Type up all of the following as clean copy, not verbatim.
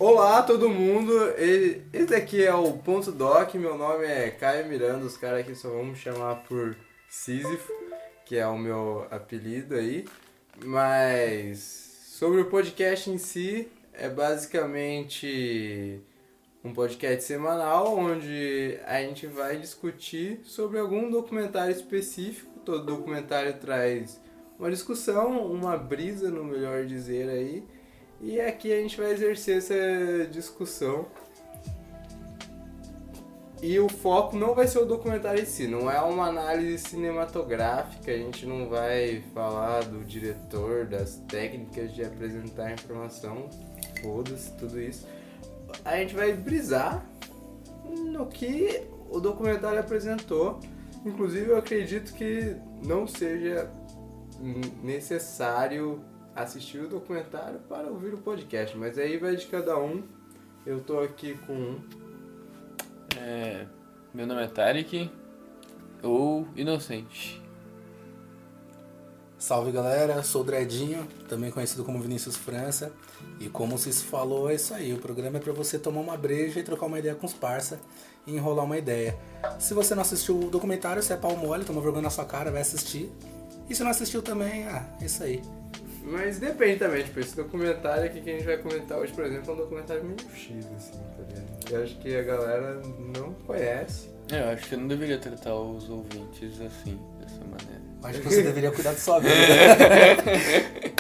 Olá todo mundo, esse aqui é o Ponto Doc, meu nome é Caio Miranda, os caras aqui só vão me chamar por Sísifo, que é o meu apelido aí, mas sobre o podcast em si, é basicamente um podcast semanal onde a gente vai discutir sobre algum documentário específico, todo documentário traz uma discussão, uma brisa no melhor dizer aí, e aqui a gente vai exercer essa discussão. E o foco não vai ser o documentário em si, não é uma análise cinematográfica, a gente não vai falar do diretor, das técnicas de apresentar a informação, foda-se, tudo isso. A gente vai brisar no que o documentário apresentou. Inclusive eu acredito que não seja necessário assistir o documentário para ouvir o podcast, mas aí vai de cada um. Eu tô aqui com um. Meu nome é Tarek, ou Inocente. Salve galera, sou o Dredinho, também conhecido como Vinícius França. E como se falou, é isso aí, o programa é pra você tomar uma breja e trocar uma ideia com os parça e enrolar uma ideia. Se você não assistiu o documentário, você é pau mole, toma vergonha na sua cara, vai assistir. E se não assistiu também, é isso aí. Mas depende também, tipo, esse documentário aqui que a gente vai comentar hoje, por exemplo, é um documentário meio X, assim, tá ligado? Eu acho que a galera não conhece. Eu acho que eu não deveria tratar os ouvintes assim, dessa maneira. Acho que você deveria cuidar da sua vida.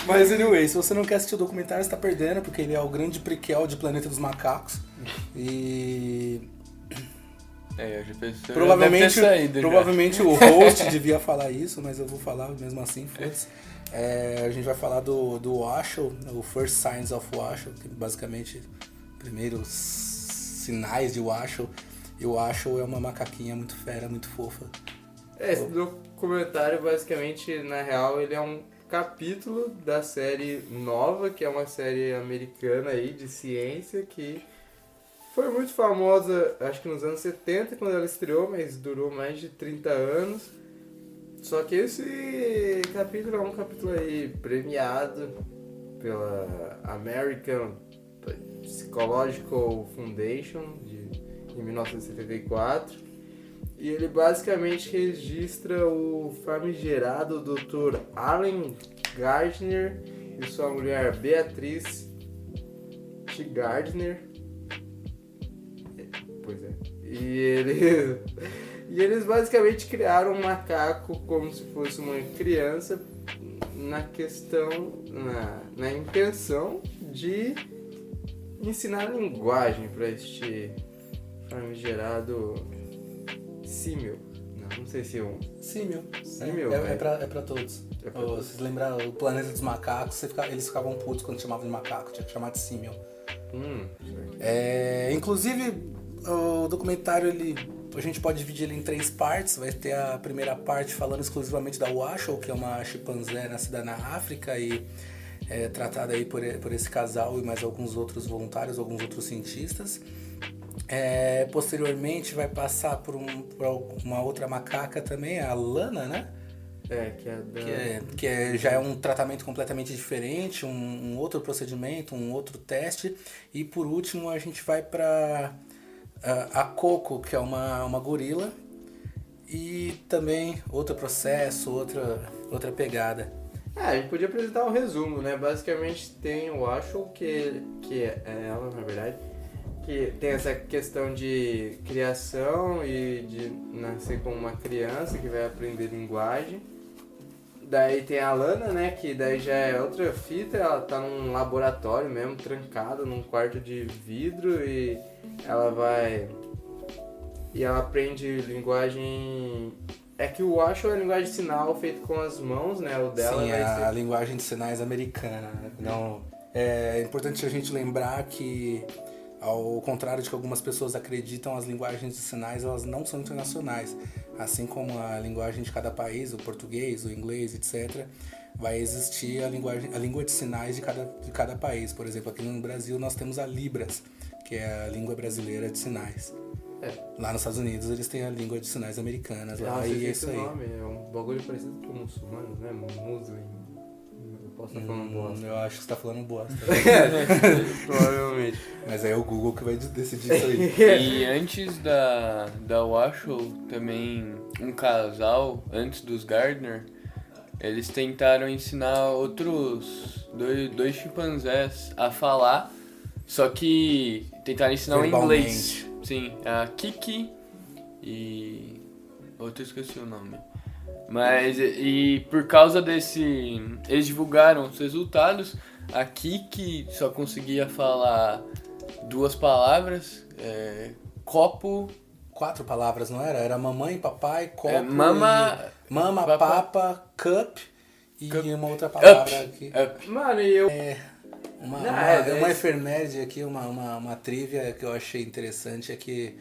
Mas anyway, se você não quer assistir o documentário, você tá perdendo, porque ele é o grande prequel de Planeta dos Macacos. E... Eu já pensei. Provavelmente o host devia falar isso, mas eu vou falar mesmo assim, foda-se. A gente vai falar do Washoe, o First Signs of Washoe, que basicamente primeiros sinais de Washoe. E o Washoe é uma macaquinha muito fera, muito fofa. Esse documentário, basicamente, na real, ele é um capítulo da série Nova, que é uma série americana aí de ciência, que foi muito famosa, acho que nos anos 70, quando ela estreou, mas durou mais de 30 anos. Só que esse capítulo é um capítulo aí premiado pela American Psychological Foundation em 1974. E ele basicamente registra o famigerado Dr. Allen Gardner e sua mulher Beatriz T. Gardner. Pois é. E eles basicamente criaram um macaco como se fosse uma criança na questão, na intenção de ensinar linguagem para este famigerado símil. Não sei se é um... Símil. Símil, é pra todos. É pra todos. Vocês lembram o Planeta dos Macacos? Eles ficavam putos quando chamavam de macaco, tinha que chamar de símil. Inclusive, o documentário, a gente pode dividir ele em 3 partes. Vai ter a primeira parte falando exclusivamente da Washoe, que é uma chimpanzé nascida na África e tratada aí por esse casal e mais alguns outros voluntários, alguns outros cientistas. Posteriormente vai passar por uma outra macaca também, a Lana, né? Já é um tratamento completamente diferente, um outro procedimento, um outro teste. E por último a gente vai para a Coco, que é uma gorila. E também outro processo, outra pegada. A gente podia apresentar um resumo, né? Basicamente tem o Washoe, que é ela, na verdade, que tem essa questão de criação e de nascer como uma criança que vai aprender linguagem. Daí tem a Lana, né, que daí já é outra fita, ela tá num laboratório mesmo, trancada num quarto de vidro e ela aprende linguagem... É que o Washoe é a linguagem de sinal feita com as mãos, né, o dela Sim, vai ser... a linguagem de sinais americana. Não, é importante a gente lembrar que, ao contrário de que algumas pessoas acreditam, as linguagens de sinais elas não são internacionais. Assim como a linguagem de cada país, o português, o inglês, etc., vai existir a língua de sinais de cada país. Por exemplo, aqui no Brasil nós temos a Libras, que é a língua brasileira de sinais. Lá nos Estados Unidos eles têm a língua de sinais americanas. Lá, e é isso aí. Nome, é um bagulho parecido com muçulmanos, né? Muslim. posso estar falando bosta. Eu acho que você tá falando bosta. Provavelmente. Mas aí é o Google que vai decidir isso aí. E antes da Washoe, também um casal, antes dos Gardner, eles tentaram ensinar outros dois chimpanzés a falar, só que tentaram ensinar o inglês. Sim, a Kiki e... outro eu esqueci o nome. Mas, e por causa desse... eles divulgaram os resultados. A Kiki só conseguia falar 2 palavras. Copo... 4 palavras, não era? Era mamãe, papai, copo, mama, papa, cup e uma outra palavra aqui. Up. Mano, e eu... Uma efeméride aqui, uma trivia que eu achei interessante é que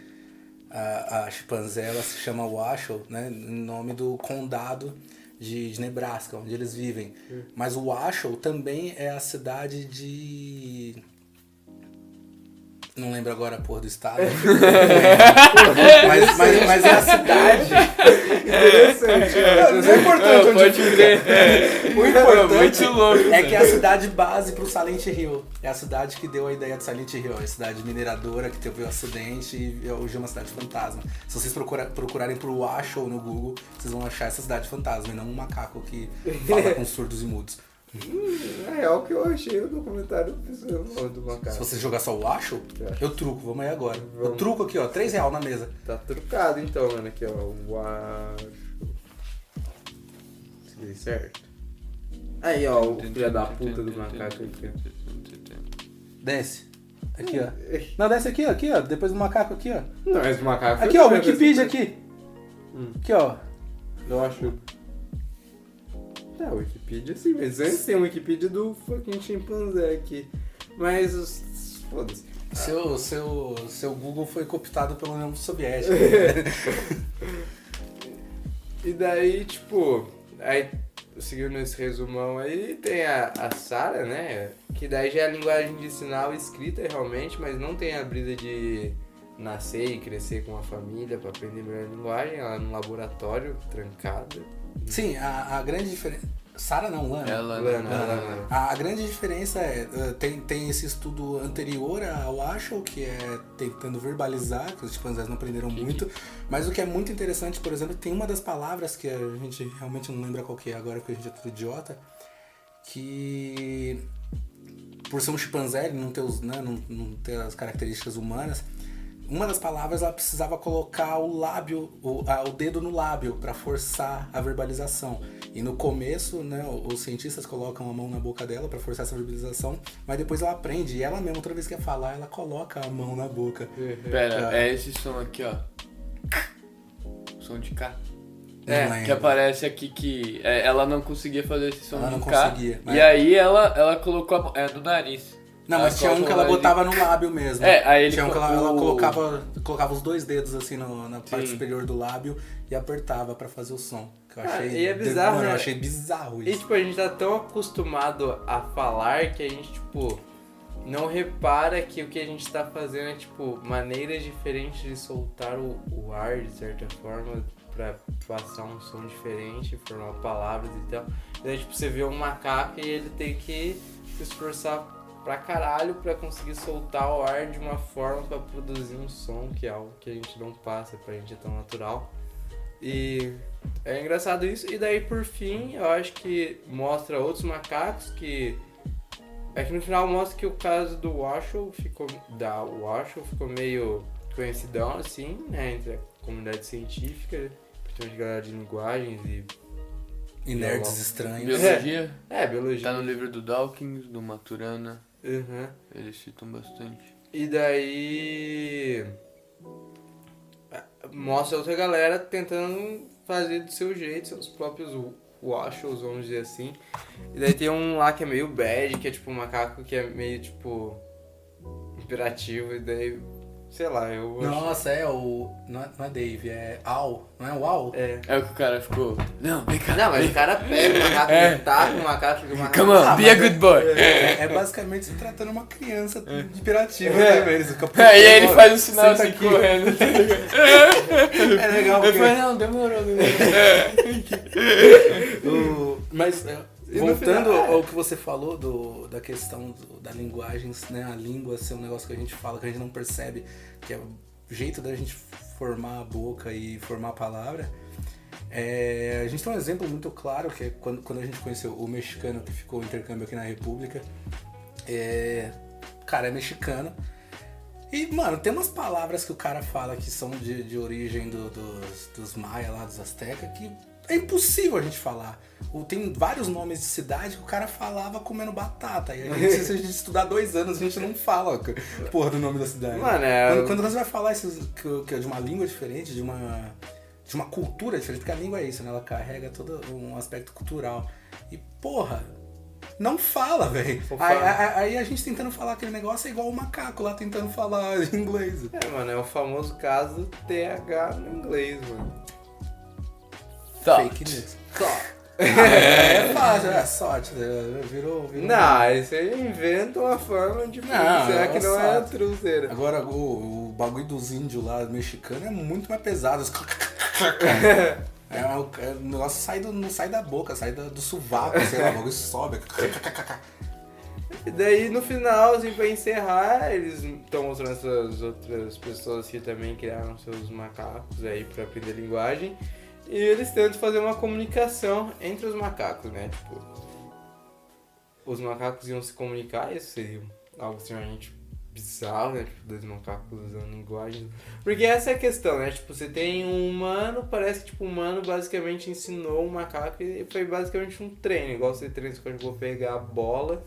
a chimpanzé ela se chama Washoe, né, em nome do condado de Nebraska, onde eles vivem. Mas o Washoe também é a cidade de... Não lembro agora a porra do estado. mas é a cidade. Interessante. Não é importante onde Pode crer. O importante Muito louco. é que é a cidade base pro Silent Hill. É a cidade que deu a ideia de Silent Hill. É a cidade mineradora que teve um acidente e hoje é uma cidade fantasma. Se vocês procurarem por Washoe no Google, vocês vão achar essa cidade fantasma e não um macaco que fala com surdos e mudos. Na real, que eu achei no documentário do macaco. Se você jogar só Washoe, eu truco. Vamos aí agora. Eu Vamos. truco aqui, ó. R$3 na mesa. Tá trucado então, mano, aqui, ó. Uau. Escrevi certo? Aí, ó, o filho da puta do macaco aqui. Desce. Aqui, ó. Não, desce aqui, ó. Depois do macaco aqui, ó. Não, esse macaco... Aqui, ó. Wikipedia aqui. Aqui, ó. Eu acho... É, Wikipedia sim, mas antes tem a Wikipedia do fucking chimpanzé aqui. Mas os... Foda-se. Seu Google foi cooptado pela União Soviética. E daí, tipo... Aí, seguindo esse resumão aí, tem a Sarah, né? Que daí já é a linguagem de sinal escrita realmente, mas não tem a brisa de nascer e crescer com uma família pra aprender melhor a linguagem. Ela é no laboratório, trancada. Sim, a grande diferença... Sarah não, Lana. Lana. A grande diferença é, tem esse estudo anterior ao Washoe, que é tentando verbalizar, que os chimpanzés não aprenderam muito, mas o que é muito interessante, por exemplo, tem uma das palavras que a gente realmente não lembra qual que é agora, porque a gente é tudo idiota, que por ser um chimpanzé, ele não ter as características humanas, uma das palavras ela precisava colocar o lábio, o dedo no lábio para forçar a verbalização. E no começo, né, os cientistas colocam a mão na boca dela para forçar essa verbalização, mas depois ela aprende e ela mesma, toda vez que quer falar, ela coloca a mão na boca. Pera, é esse som aqui, ó. Som de K. Não Que aparece aqui que ela não conseguia fazer esse som Ela de não K. conseguia, E aí ela colocou a mão... É do nariz. Não, mas tinha um que ela botava no lábio mesmo. Aí ele... Tinha um que ela colocava os 2 dedos assim na parte superior do lábio e apertava pra fazer o som. Que eu achei, e é bizarro, mano, né? eu achei bizarro E isso. tipo, a gente tá tão acostumado a falar que a gente, tipo, não repara que o que a gente tá fazendo é, tipo, maneiras diferentes de soltar o ar, de certa forma, pra passar um som diferente, formar palavras e tal. Daí, tipo, você vê um macaco e ele tem que se esforçar pra caralho pra conseguir soltar o ar de uma forma pra produzir um som, que é algo que a gente não passa, pra gente é tão natural. E é engraçado isso. E daí, por fim, eu acho que mostra outros macacos que... É que no final mostra que o caso do Washoe ficou meio conhecidão, assim, né, entre a comunidade científica, principalmente galera de linguagens E nerds estranhos. Biologia. Biologia. Tá no livro do Dawkins, do Maturana. Uhum. Eles citam bastante. E daí... Mostra outra galera tentando fazer do seu jeito, seus próprios Washoes, vamos dizer assim. E daí tem um lá que é meio bad, que é tipo um macaco que é meio tipo... imperativo, e daí... Sei lá, eu... Nossa, não é Dave, é Al. Não é o Al? É. É o que o cara ficou... Não, vem cá. Não, mas o cara pega o macaco, ele taca o macaco, fica o macaco... Come on, be a good boy. É basicamente se tratando uma criança imperativa, né, velho? E aí ele faz um sinal Senta assim, aqui. correndo. É legal, Eu porque... falei, não, demorou. Mas E no voltando final, ao que você falou da questão da linguagem, né? A língua ser um negócio que a gente fala, que a gente não percebe, que é o jeito da gente formar a boca e formar a palavra. A gente tem um exemplo muito claro, que é quando a gente conheceu o mexicano que ficou o intercâmbio aqui na República. Cara, é mexicano. E, mano, tem umas palavras que o cara fala que são de origem dos maia lá, dos aztecas, que é impossível a gente falar. Tem vários nomes de cidade que o cara falava comendo batata. E a gente, se a gente estudar 2 anos, a gente não fala porra do nome da cidade. Mano, Quando você vai falar que é de uma língua diferente, de uma cultura diferente, porque a língua é isso, né? Ela carrega todo um aspecto cultural. E, porra, não fala, velho. Aí a gente tentando falar aquele negócio é igual o macaco lá tentando falar inglês. mano, é o famoso caso TH no inglês, mano. Fake news. É fácil, é sorte. Virou. Não, isso aí inventa uma forma de dizer que não é truzeira. Agora, o bagulho dos índios lá, mexicano, é muito mais pesado. O negócio não sai da boca, sai do sovaco, sei lá, o bagulho sobe. E daí no final, assim, pra encerrar, eles estão mostrando essas outras pessoas que também criaram seus macacos aí pra aprender linguagem. E eles tentam fazer uma comunicação entre os macacos, né? Tipo, os macacos iam se comunicar, isso seria algo extremamente bizarro, né? Tipo, 2 macacos usando linguagem. Porque essa é a questão, né? Tipo, você tem um humano, parece que tipo, um humano basicamente ensinou um macaco e foi basicamente um treino. Igual você treina, você pode pegar a bola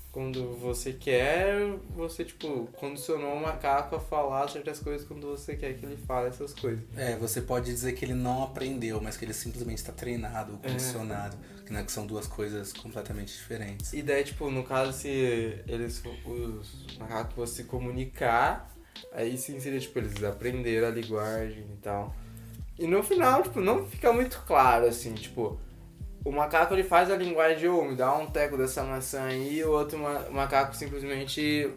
quando você quer, você, tipo, condicionou o macaco a falar certas coisas quando você quer que ele fale essas coisas. Você pode dizer que ele não aprendeu, mas que ele simplesmente está treinado ou condicionado, que são 2 coisas completamente diferentes. E daí, tipo, no caso, se os macacos fossem se comunicar, aí sim seria, tipo, eles aprenderam a linguagem e tal. E no final, tipo, não fica muito claro, assim, tipo, o macaco ele faz a linguagem de me dá um teco dessa maçã aí, e o outro macaco simplesmente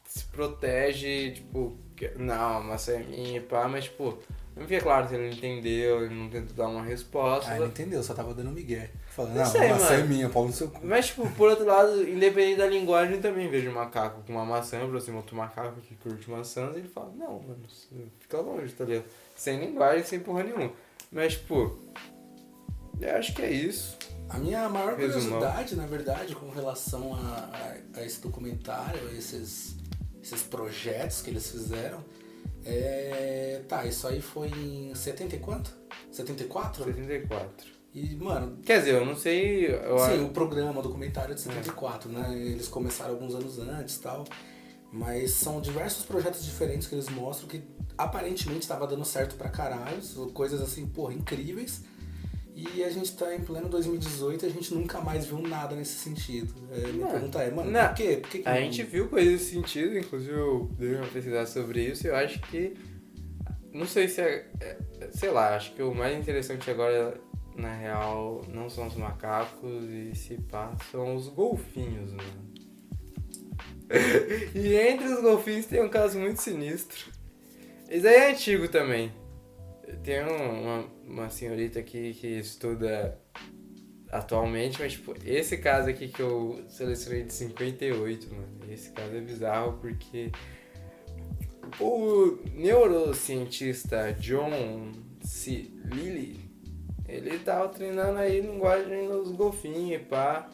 se protege, tipo, não, a maçã é minha e pá, mas tipo, não fica claro se ele não entendeu, ele não tenta dar uma resposta. Ele entendeu, só tava dando migué. Falando, não sei, a maçã é minha, pau no seu cu. Mas tipo, por outro lado, independente da linguagem, eu também vejo um macaco com uma maçã, aproxima outro macaco que curte maçãs, e ele fala, não, mano, fica longe, tá ligado? Sem linguagem, sem porra nenhuma. Mas tipo, eu acho que é isso. A minha maior curiosidade, na verdade, com relação a esse documentário, a esses projetos que eles fizeram, isso aí foi em 70 e quanto? 74? 74. E, mano... Quer dizer, eu não sei... Sim, o programa, o documentário é de 74, né? Eles começaram alguns anos antes e tal. Mas são diversos projetos diferentes que eles mostram que aparentemente estava dando certo pra caralho. Coisas assim, porra, incríveis. E a gente tá em pleno 2018 e a gente nunca mais viu nada nesse sentido. Minha pergunta é, mano, por quê? Por que a gente viu coisas nesse sentido, inclusive eu dei uma pesquisada sobre isso e eu acho que... Não sei se sei lá, acho que o mais interessante agora, na real, não são os macacos e se pá, são os golfinhos, mano. E entre os golfinhos tem um caso muito sinistro. Esse aí é antigo também. Tem uma senhorita aqui que estuda atualmente, mas tipo, esse caso aqui que eu selecionei de 58, mano, esse caso é bizarro porque o neurocientista John C. Lilly, ele tava treinando aí linguagem nos golfinhos e pá,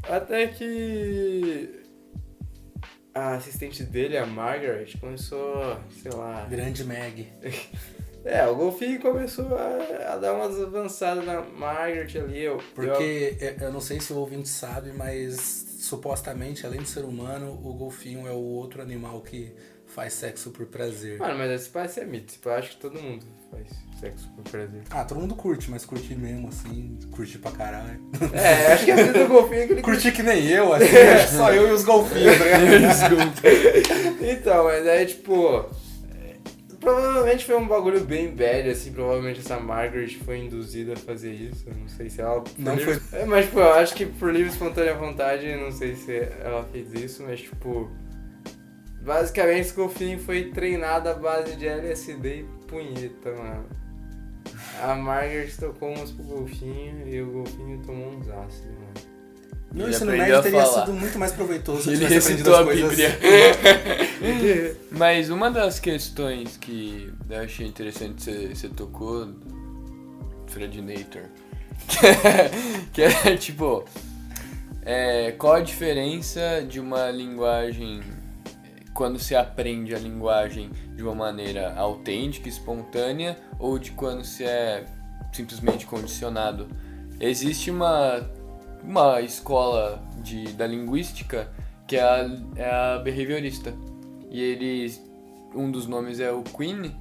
até que a assistente dele, a Margaret, começou, sei lá... Grande Meg. O golfinho começou a dar umas avançadas na Margaret ali. Porque eu não sei se o ouvinte sabe, mas supostamente, além de ser humano, o golfinho é o outro animal que faz sexo por prazer. Mano, mas esse parece ser mito. Eu acho que todo mundo faz sexo por prazer. Todo mundo curte, mas curte mesmo, assim, curte pra caralho. Acho que a vida do golfinho é que ele curte que nem eu, assim, só eu e os golfinhos, tá ligado? Então, mas aí, tipo... Provavelmente foi um bagulho bem velho, assim, provavelmente essa Margaret foi induzida a fazer isso, eu não sei se ela... Não foi... Mas, tipo, eu acho que por livre e espontânea vontade, não sei se ela fez isso, mas, tipo... Basicamente, esse golfinho foi treinado à base de LSD e punheta, mano. A Margaret tocou umas pro golfinho e o golfinho tomou uns ácidos, mano. Meu Ele ensino aprendeu médio a teria falar. sido muito mais proveitoso se eu Ele tivesse aprendido recitou as a coisas. Bíblia. Mas uma das questões que eu achei interessante você tocou, Fredinator, que é tipo, qual a diferença de uma linguagem, quando se aprende a linguagem de uma maneira autêntica, espontânea, ou de quando se é simplesmente condicionado? Existe uma escola da linguística que é a behaviorista. E um dos nomes é o Quinn,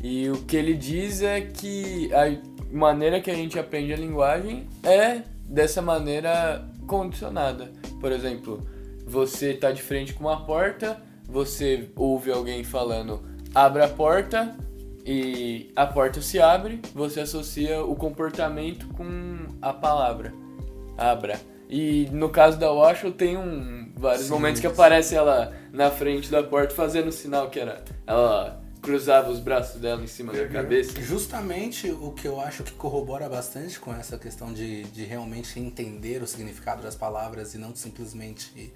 e o que ele diz é que a maneira que a gente aprende a linguagem é dessa maneira condicionada. Por exemplo, você tá de frente com uma porta, você ouve alguém falando abra a porta e a porta se abre, você associa o comportamento com a palavra abra. E no caso da Washoe tem vários momentos que aparece ela na frente da porta fazendo o sinal que era ela cruzava os braços dela em cima da cabeça. Justamente o que eu acho que corrobora bastante com essa questão de realmente entender o significado das palavras e não simplesmente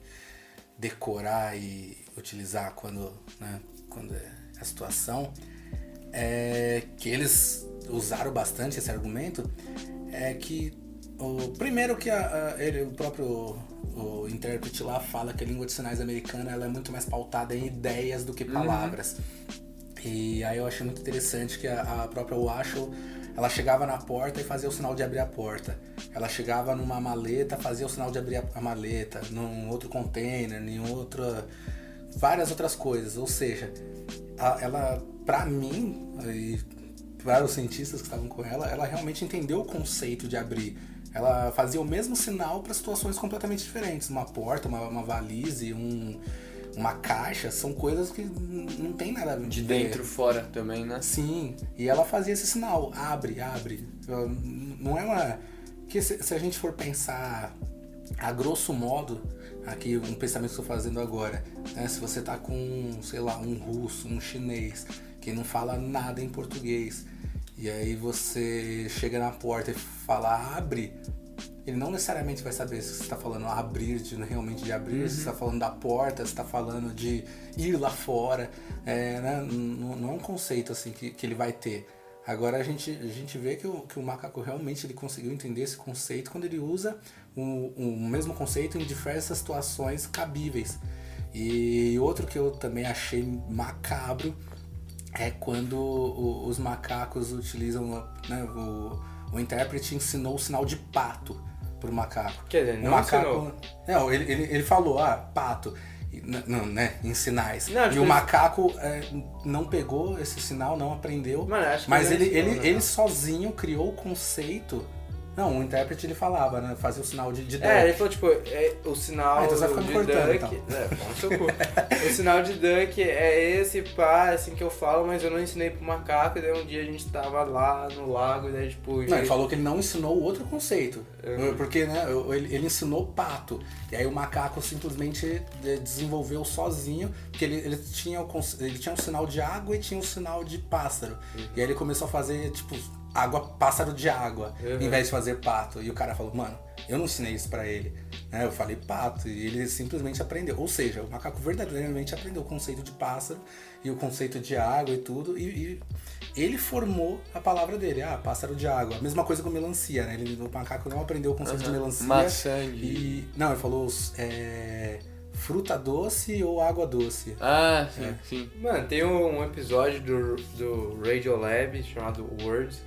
decorar e utilizar quando é a situação, que eles usaram bastante esse argumento, é que primeiro que o próprio intérprete lá fala que a língua de sinais americana ela é muito mais pautada em ideias do que palavras. E aí eu achei muito interessante que a própria Washoe, ela chegava na porta e fazia o sinal de abrir a porta. Ela chegava numa maleta, fazia o sinal de abrir a maleta, num outro container, várias outras coisas. Ou seja, ela, pra mim, e para os cientistas que estavam com ela realmente entendeu o conceito de abrir. Ela fazia o mesmo sinal para situações completamente diferentes. Uma porta, uma valise, uma caixa, são coisas que não tem nada a ver. De dentro fora também, né? Sim, e ela fazia esse sinal, abre. Não é uma... Que se a gente for pensar a grosso modo, aqui um pensamento que eu estou fazendo agora, né? Se você tá com, sei lá, um russo, um chinês, que não fala nada em português, e aí você chega na porta e fala abre, ele não necessariamente vai saber se você está falando abrir, realmente de abrir, se você está falando da porta, se está falando de ir lá fora, né? Não é um conceito assim que ele vai ter. Agora a gente vê que o macaco realmente ele conseguiu entender esse conceito quando ele usa o mesmo conceito em diversas situações cabíveis. E outro que eu também achei macabro é quando os macacos utilizam, né, o intérprete ensinou o sinal de pato pro macaco. Quer dizer, não macaco, não, ele falou, pato, não, né, em sinais. Não, e o macaco não pegou esse sinal, não aprendeu. Mano, acho que mas ele ele sozinho criou o conceito. Não, o intérprete ele falava, né? Fazia o sinal de duck. ele falou, tipo, o sinal então você vai ficar me cortando, duck. então. Bom, seu cu. O sinal de duck é esse, assim que eu falo, mas eu não ensinei pro macaco, e daí um dia a gente tava lá no lago, e daí, tipo... Não, ele falou que ele não ensinou o outro conceito. Porque, né, ele ensinou pato. E aí o macaco simplesmente desenvolveu sozinho, porque ele tinha um sinal de água e tinha um sinal de pássaro. E aí ele começou a fazer, tipo... pássaro de água, em vez de fazer pato. E o cara falou, mano, eu não ensinei isso pra ele. Eu falei pato, e ele simplesmente aprendeu. Ou seja, o macaco verdadeiramente aprendeu o conceito de pássaro e o conceito de água e tudo, e ele formou a palavra dele, pássaro de água. A mesma coisa com melancia, né? O macaco não aprendeu o conceito de melancia. Maçã Não, ele falou fruta doce ou água doce. Sim. Mano, tem um episódio do Radiolab chamado Words,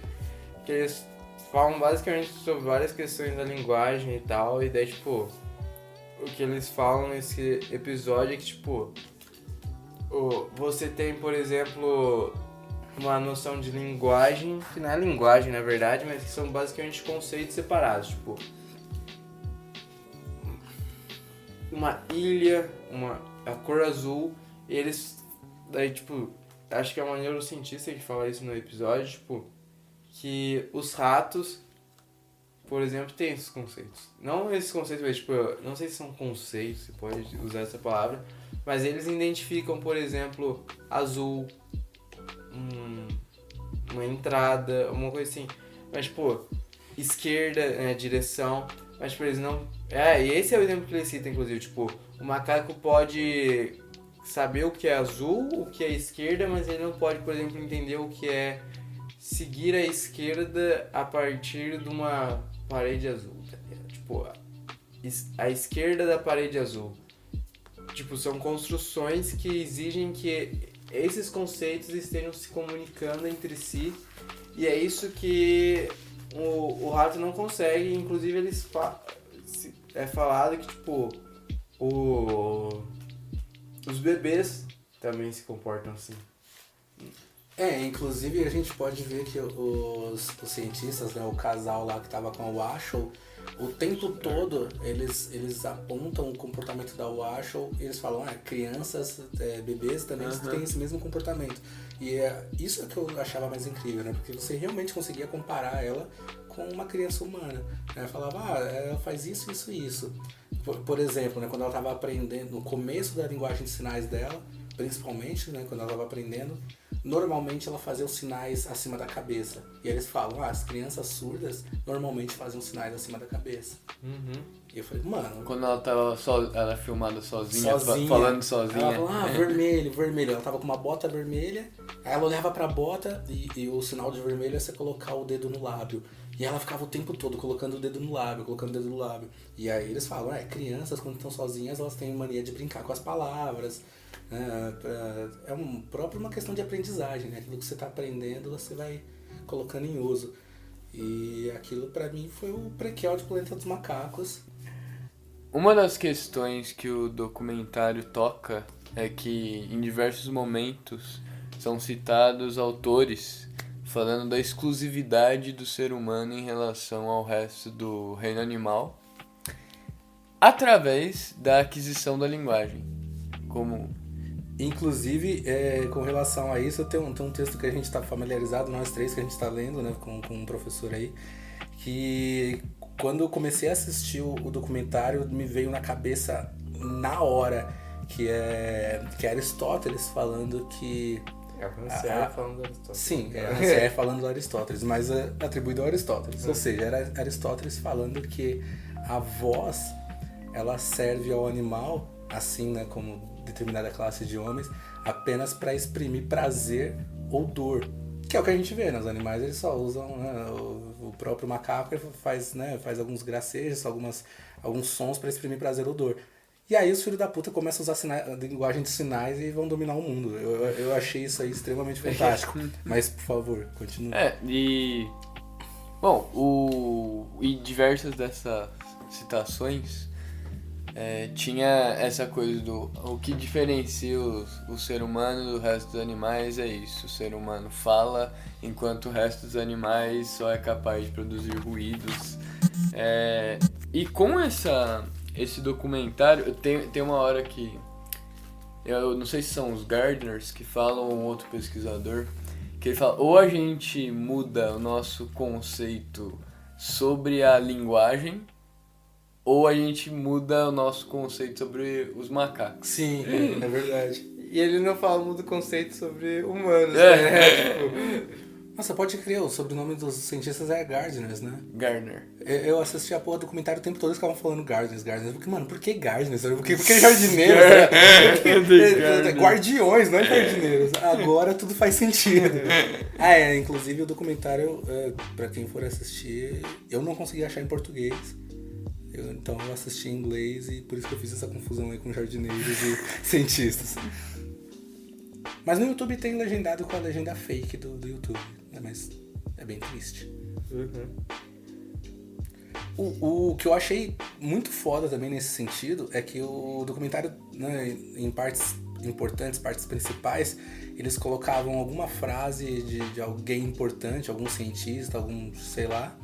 que eles falam basicamente sobre várias questões da linguagem e tal, e daí, tipo, o que eles falam nesse episódio é que, tipo, você tem, por exemplo, uma noção de linguagem, que não é linguagem, na verdade, mas que são basicamente conceitos separados, tipo, uma ilha, a cor azul, e eles, daí, tipo, acho que é uma neurocientista que fala isso no episódio, tipo, que os ratos, por exemplo, têm esses conceitos. Não esses conceitos, mas tipo, não sei se são conceitos, você pode usar essa palavra, mas eles identificam, por exemplo, azul, uma entrada, uma coisa assim. Mas, tipo, esquerda, né, direção. Mas, por exemplo, não... e esse é o exemplo que ele cita, inclusive. Tipo, o macaco pode saber o que é azul, o que é esquerda, mas ele não pode, por exemplo, entender o que é seguir a esquerda a partir de uma parede azul, tá ligado? Tipo, a esquerda da parede azul. Tipo, são construções que exigem que esses conceitos estejam se comunicando entre si. E é isso que o rato não consegue. Inclusive, é falado que, tipo, os bebês também se comportam assim. Inclusive a gente pode ver que os cientistas, né, o casal lá que tava com a Washoe, o tempo todo eles apontam o comportamento da Washoe e eles falam, crianças, bebês também têm esse mesmo comportamento. E isso é que eu achava mais incrível, né? Porque você realmente conseguia comparar ela com uma criança humana. Ela falava, ela faz isso, isso e isso. Por exemplo, né, quando ela estava aprendendo, no começo da linguagem de sinais dela, principalmente, né, quando ela estava aprendendo, normalmente ela fazia os sinais acima da cabeça. E eles falam, as crianças surdas normalmente fazem os sinais acima da cabeça. E eu falei, mano... Quando ela tava ela filmada sozinha, falando sozinha. Ela falou, vermelho, vermelho. Ela tava com uma bota vermelha, aí ela olhava pra bota e o sinal de vermelho é você colocar o dedo no lábio. E ela ficava o tempo todo colocando o dedo no lábio, colocando o dedo no lábio. E aí eles falam, crianças quando estão sozinhas, elas têm mania de brincar com as palavras. É uma questão de aprendizagem, né? Aquilo que você está aprendendo, você vai colocando em uso. E aquilo pra mim foi o prequel de Planeta dos Macacos. Uma das questões que o documentário toca é que em diversos momentos são citados autores falando da exclusividade do ser humano em relação ao resto do reino animal através da aquisição da linguagem. Inclusive, com relação a isso, tem um texto que a gente está familiarizado, nós três, que a gente está lendo, né, com um professor aí, que quando eu comecei a assistir o documentário, me veio na cabeça na hora, que é Aristóteles falando que... É o Rancière falando do Aristóteles. Sim, é o Rancière falando do Aristóteles, mas atribuído ao Aristóteles. Ou seja, era Aristóteles falando que a voz, ela serve ao animal, assim, né, como determinada classe de homens, apenas para exprimir prazer ou dor. Que é o que a gente vê, né? Os animais eles só usam, né, o próprio macaco ele faz alguns gracejos, alguns sons para exprimir prazer ou dor. E aí os filhos da puta começam a usar a linguagem de sinais e vão dominar o mundo. Eu achei isso aí extremamente fantástico. Mas, por favor, continue. E diversas dessas citações tinha essa coisa o que diferencia o ser humano do resto dos animais é isso. O ser humano fala, enquanto o resto dos animais só é capaz de produzir ruídos. E com esse documentário, tem uma hora que... Eu não sei se são os Gardners que falam, um outro pesquisador, que ele fala, ou a gente muda o nosso conceito sobre a linguagem, ou a gente muda o nosso conceito sobre os macacos. Sim, é verdade. E ele não fala muito conceito sobre humanos, né? Nossa, pode crer, o sobrenome dos cientistas é Gardners, né? Gardner. Eu assisti a porra do documentário o tempo todo, eles ficavam falando Gardners. Porque, mano, por que Gardners? Porque jardineiros, né? Guardiões, não é jardineiros. Agora tudo faz sentido. Inclusive o documentário, pra quem for assistir, eu não consegui achar em português. Então eu assisti em inglês e por isso que eu fiz essa confusão aí com jardineiros e cientistas. Mas no YouTube tem legendado com a legenda fake do YouTube, né? Mas é bem triste. O que eu achei muito foda também nesse sentido é que o documentário, né, em partes importantes, partes principais, eles colocavam alguma frase de alguém importante, algum cientista, algum, sei lá,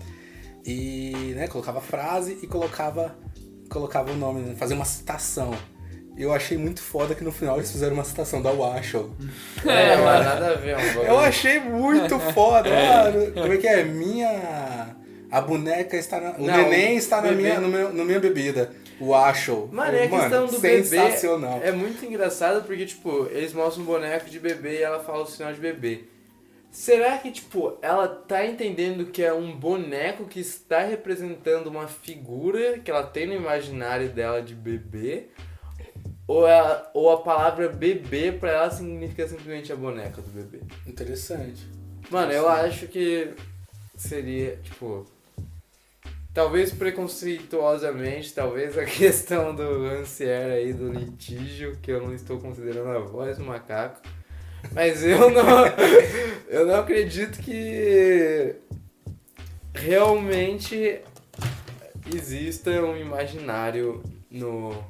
e, né, colocava a frase e colocava o nome, né, fazia uma citação. Eu achei muito foda que no final eles fizeram uma citação da Washoe. Mas nada a ver, eu achei muito foda. Como é que é? A boneca está na... O neném está na minha bebida. Washoe. Mano, e a questão do bebê sensacional. É muito engraçado porque, tipo, eles mostram um boneco de bebê e ela fala o sinal de bebê. Será que, tipo, ela tá entendendo que é um boneco que está representando uma figura que ela tem no imaginário dela de bebê? Ou a palavra bebê pra ela significa simplesmente a boneca do bebê? Interessante. Mano, eu acho que seria, tipo... Talvez preconceituosamente, talvez a questão do Rancière aí, do litígio, que eu não estou considerando a voz do macaco. Mas eu não acredito que realmente exista um imaginário no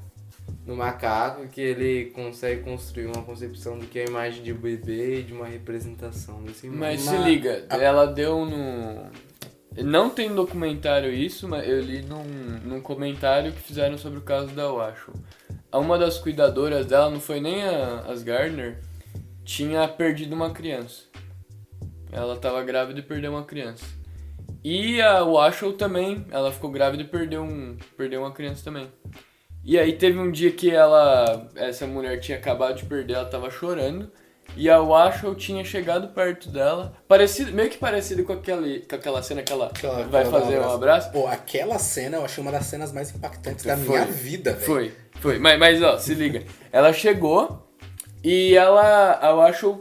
macaco que ele consegue construir uma concepção do que é a imagem de bebê e de uma representação desse Mas imagem. se liga, ela deu no... Não tem documentário isso, mas eu li num comentário que fizeram sobre o caso da Washoe. Uma das cuidadoras dela, não foi nem as Gardner, tinha perdido uma criança. Ela tava grávida e perdeu uma criança. E a Washoe também, ela ficou grávida e perdeu uma criança também. E aí teve um dia que essa mulher tinha acabado de perder, ela tava chorando. E a Washoe tinha chegado perto dela, meio que parecido com aquela cena que ela vai fazer um abraço. Pô, aquela cena eu achei uma das cenas mais impactantes da minha vida, velho. Foi. Mas ó, se liga. Ela chegou e a Washoe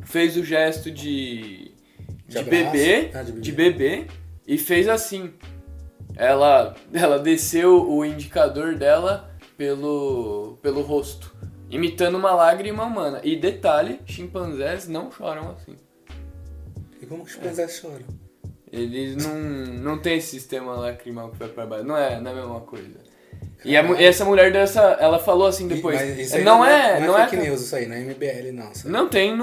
fez o gesto de bebê e fez assim. Ela desceu o indicador dela pelo rosto, imitando uma lágrima humana. E detalhe, chimpanzés não choram assim. E como que os chimpanzés choram? Eles não tem esse sistema lacrimal que vai pra baixo. Não é a mesma coisa. E essa mulher ela falou assim depois. Mas isso aí não é é fake news, isso aí, não é MBL não. Não, tem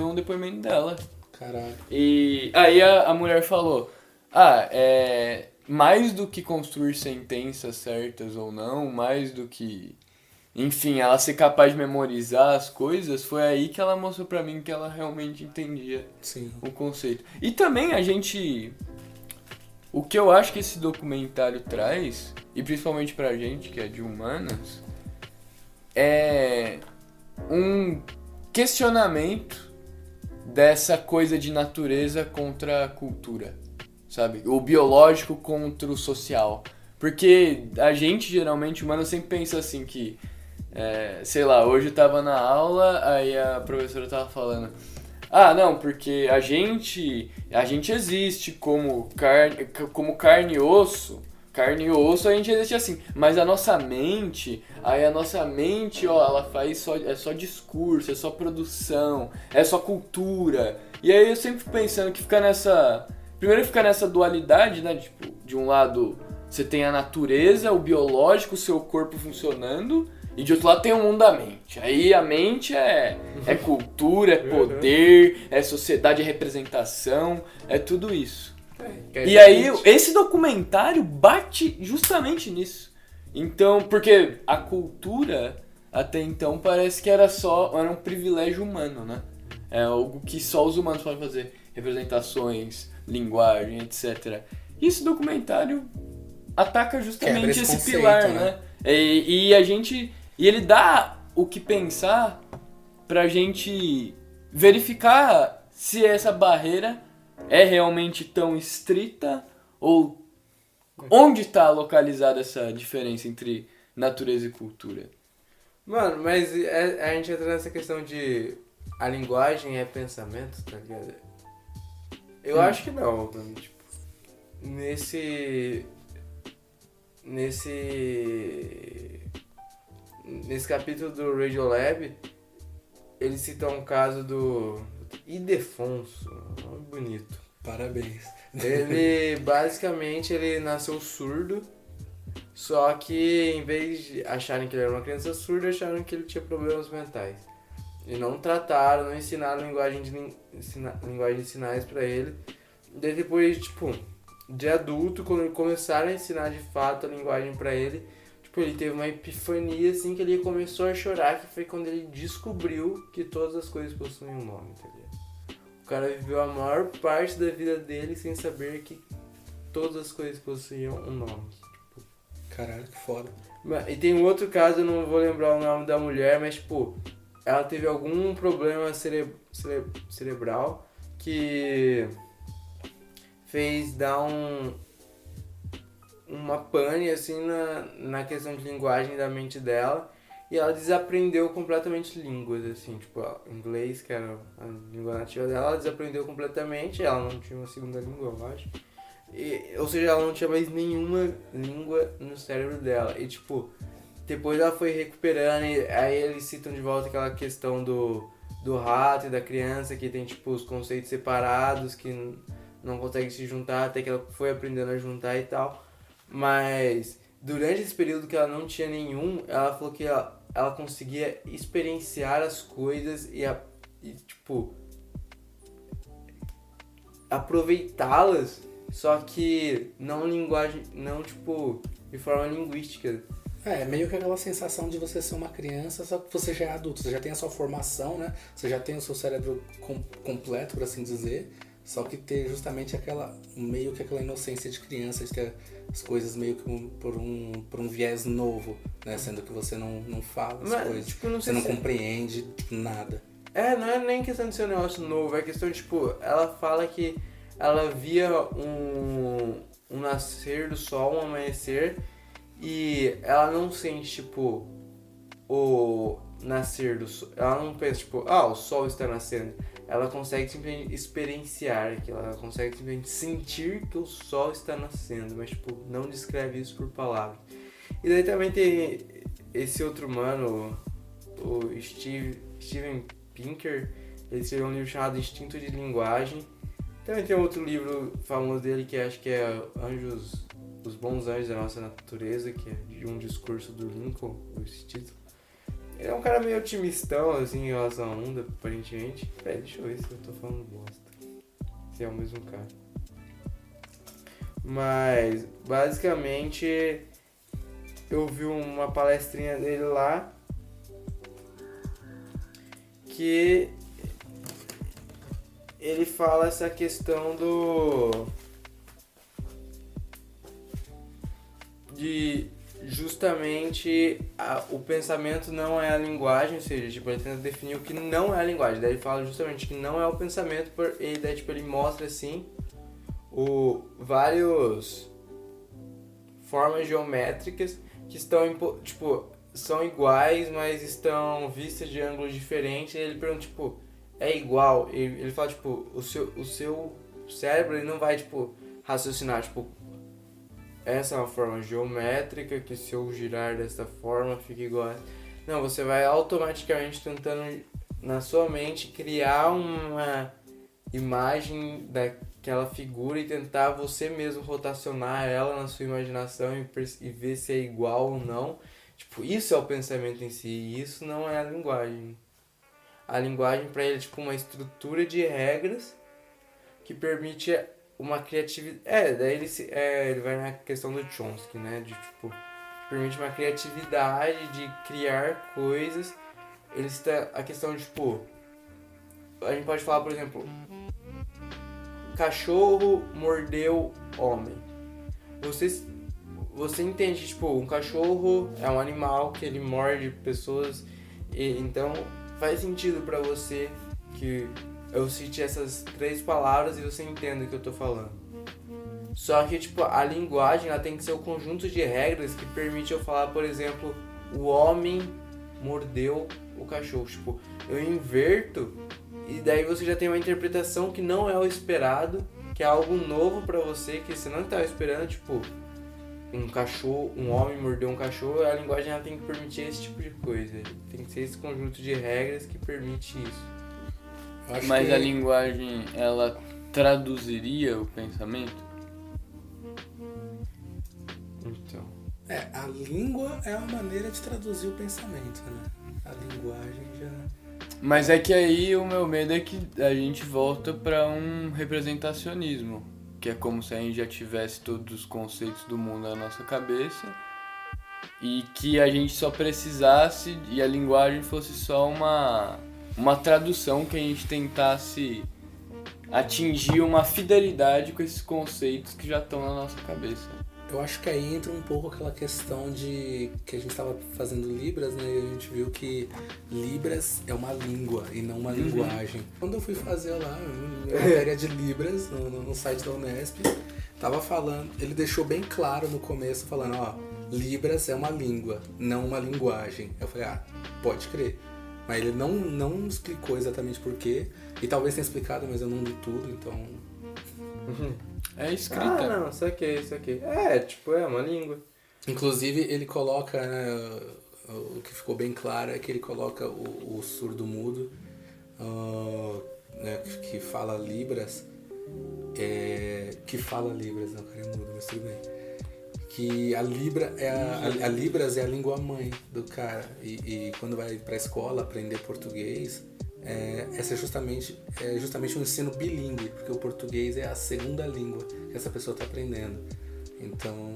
um depoimento dela. Caralho. E aí a mulher falou, mais do que construir sentenças certas ou não, mais do que, enfim, ela ser capaz de memorizar as coisas, foi aí que ela mostrou pra mim que ela realmente entendia o conceito. E também o que eu acho que esse documentário traz, e principalmente pra gente que é de humanas, é um questionamento dessa coisa de natureza contra a cultura, sabe? O biológico contra o social. Porque a gente, geralmente, humano, sempre pensa assim que, sei lá, hoje eu tava na aula, aí a professora tava falando, não, porque a gente existe como carne e osso, a gente existe assim, mas a nossa mente, ela faz é só discurso, é só produção, é só cultura. E aí eu sempre fico pensando que fica nessa dualidade, né, tipo, de um lado você tem a natureza, o biológico, o seu corpo funcionando, e de outro lado tem o mundo da mente. Aí a mente é cultura, é poder, é sociedade, é representação, é tudo isso. E aí, esse documentário bate justamente nisso. Então, porque a cultura, até então, parece que era um privilégio humano, né? É algo que só os humanos podem fazer. Representações, linguagem, etc. E esse documentário ataca justamente esse conceito, pilar, né? E ele dá o que pensar pra gente verificar se essa barreira é realmente tão estrita ou onde está localizada essa diferença entre natureza e cultura? Mano, mas a gente entra nessa questão de a linguagem é pensamento, tá ligado? Eu acho que não, mano. Tipo, nesse capítulo do Radiolab, eles citam um caso do Ildefonso, um nome bonito. Parabéns. Ele, basicamente, ele nasceu surdo, só que em vez de acharem que ele era uma criança surda, acharam que ele tinha problemas mentais. E não trataram, não ensinaram linguagem de sinais pra ele. Daí depois, tipo, de adulto, quando começaram a ensinar de fato a linguagem pra ele, tipo, ele teve uma epifania, assim, que ele começou a chorar, que foi quando ele descobriu que todas as coisas possuem um nome, tá ligado? O cara viveu a maior parte da vida dele sem saber que todas as coisas possuíam um nome. Tipo. Caralho, que foda. E tem um outro caso, eu não vou lembrar o nome da mulher, mas, tipo, ela teve algum problema cerebral que fez dar uma pane assim na questão de linguagem da mente dela, e ela desaprendeu completamente línguas, assim, tipo, inglês, que era a língua nativa dela, ela desaprendeu completamente, ela não tinha uma segunda língua, eu acho. Ou seja, ela não tinha mais nenhuma língua no cérebro dela. E tipo, depois ela foi recuperando, e aí eles citam de volta aquela questão do rato e da criança, que tem tipo os conceitos separados, que não consegue se juntar, até que ela foi aprendendo a juntar e tal. Mas durante esse período que ela não tinha nenhum, ela falou que ela conseguia experienciar as coisas e tipo, aproveitá-las, só que não tipo, de forma linguística. É, meio que aquela sensação de você ser uma criança, só que você já é adulto, você já tem a sua formação, né? Você já tem o seu cérebro completo, por assim dizer, só que ter justamente meio que aquela inocência de criança, de ter as coisas meio que por um viés novo, né? Sendo que você não fala as coisas, tipo, não você sei não se compreende tipo, nada. não é nem questão de ser um negócio novo, é questão de, tipo, ela fala que ela via um nascer do sol, um amanhecer, e ela não sente, tipo, o nascer do sol. Ela não pensa, tipo, o sol está nascendo. Ela consegue simplesmente experienciar aquilo, ela consegue simplesmente sentir que o sol está nascendo, mas, tipo, não descreve isso por palavras. E daí também tem esse outro mano, o Steven Pinker, ele escreveu um livro chamado Instinto de Linguagem. Também tem outro livro famoso dele que acho que é Os Bons Anjos da Nossa Natureza, que é de um discurso do Lincoln, esse título. Ele é um cara meio otimistão, assim, em relação à onda, aparentemente. Deixa eu ver se eu tô falando bosta. Se é o mesmo cara. Mas, basicamente, eu vi uma palestrinha dele lá que ele fala essa questão de justamente o pensamento não é a linguagem, ou seja, tipo, ele tenta definir o que não é a linguagem. Daí ele fala justamente que não é o pensamento, e daí tipo, ele mostra assim várias formas geométricas que estão, tipo, são iguais, mas estão vistas de ângulos diferentes. E ele pergunta, tipo, é igual? Ele fala, tipo, o seu cérebro ele não vai, tipo, raciocinar, tipo, essa é uma forma geométrica que se eu girar desta forma fica igual. Não, você vai automaticamente tentando na sua mente criar uma imagem daquela figura e tentar você mesmo rotacionar ela na sua imaginação e ver se é igual ou não. Tipo, isso é o pensamento em si, e isso não é a linguagem. A linguagem para ele é tipo uma estrutura de regras que permite uma criatividade. Daí ele vai na questão do Chomsky, né? De tipo, permite uma criatividade de criar coisas. Ele está a questão de tipo, a gente pode falar, por exemplo, cachorro mordeu homem. Você entende que tipo, um cachorro é um animal que ele morde pessoas, e então faz sentido pra você que eu cite essas 3 palavras e você entenda o que eu tô falando. Só que, tipo, a linguagem ela tem que ser o conjunto de regras que permite eu falar, por exemplo, o homem mordeu o cachorro. Tipo, eu inverto e daí você já tem uma interpretação que não é o esperado, que é algo novo pra você, que você não estava esperando, tipo, um homem mordeu um cachorro. A linguagem ela tem que permitir esse tipo de coisa. Tem que ser esse conjunto de regras que permite isso. Mas a linguagem, ela traduziria o pensamento? Então. A língua é uma maneira de traduzir o pensamento, né? A linguagem já... Mas é que aí o meu medo é que a gente volta para um representacionismo, que é como se a gente já tivesse todos os conceitos do mundo na nossa cabeça e que a gente só precisasse, e a linguagem fosse só uma tradução que a gente tentasse atingir uma fidelidade com esses conceitos que já estão na nossa cabeça. Eu acho que aí entra um pouco aquela questão de que a gente estava fazendo Libras, né? E a gente viu que Libras é uma língua e não uma linguagem. Quando eu fui fazer lá minha matéria de Libras no site da Unesp, tava falando, ele deixou bem claro no começo, falando, ó, Libras é uma língua, não uma linguagem. Eu falei, pode crer. Mas ele não explicou exatamente por quê. E talvez tenha explicado, mas eu não li tudo, então... É escrita. Não, isso aqui. É uma língua. Inclusive, ele coloca, né, o que ficou bem claro é que ele coloca o surdo-mudo, né, que fala Libras, não, o cara é mudo, mas tudo bem. Que a Libras é a língua mãe do cara, e quando vai pra escola aprender português, esse é justamente um ensino bilíngue, porque o português é a segunda língua que essa pessoa está aprendendo. Então,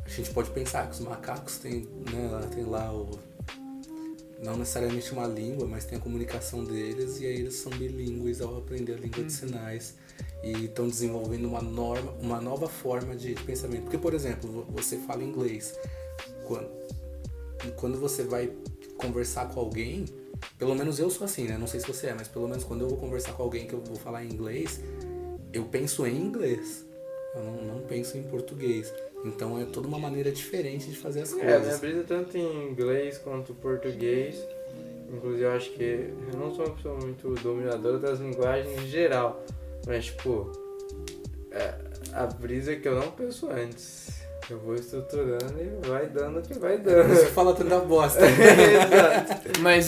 a gente pode pensar que os macacos têm, né, tem lá não necessariamente uma língua, mas tem a comunicação deles, e aí eles são bilíngues ao aprender a língua de sinais e estão desenvolvendo uma nova forma de pensamento. Porque, por exemplo, você fala inglês. Quando você vai conversar com alguém, pelo menos eu sou assim, né? Não sei se você é, mas pelo menos quando eu vou conversar com alguém que eu vou falar em inglês, eu penso em inglês. Eu não penso em português. Então é toda uma maneira diferente de fazer as coisas. Minha brisa tanto em inglês quanto português. Inclusive eu acho que eu não sou uma pessoa muito dominadora das linguagens em geral. Mas tipo, a brisa é que eu não penso antes. Eu vou estruturando e vai dando o que vai dando. Você fala tanta bosta. Exato. Mas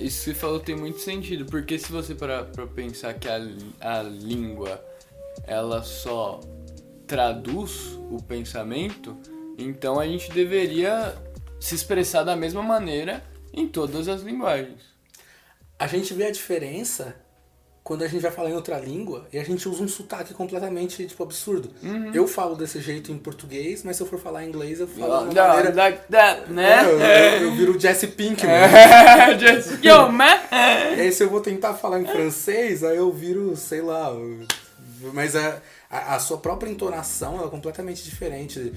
isso que você falou tem muito sentido, porque se você parar pra pensar que a língua, ela só traduz o pensamento, então a gente deveria se expressar da mesma maneira em todas as linguagens. A gente vê a diferença quando a gente vai falar em outra língua e a gente usa um sotaque completamente, tipo, absurdo. Eu falo desse jeito em português, mas se eu for falar em inglês, eu falo de uma maneira... like that, né? Eu viro Jesse Pinkman. Just yo, man! E aí se eu vou tentar falar em francês, aí eu viro, sei lá... Mas a sua própria entonação ela é completamente diferente.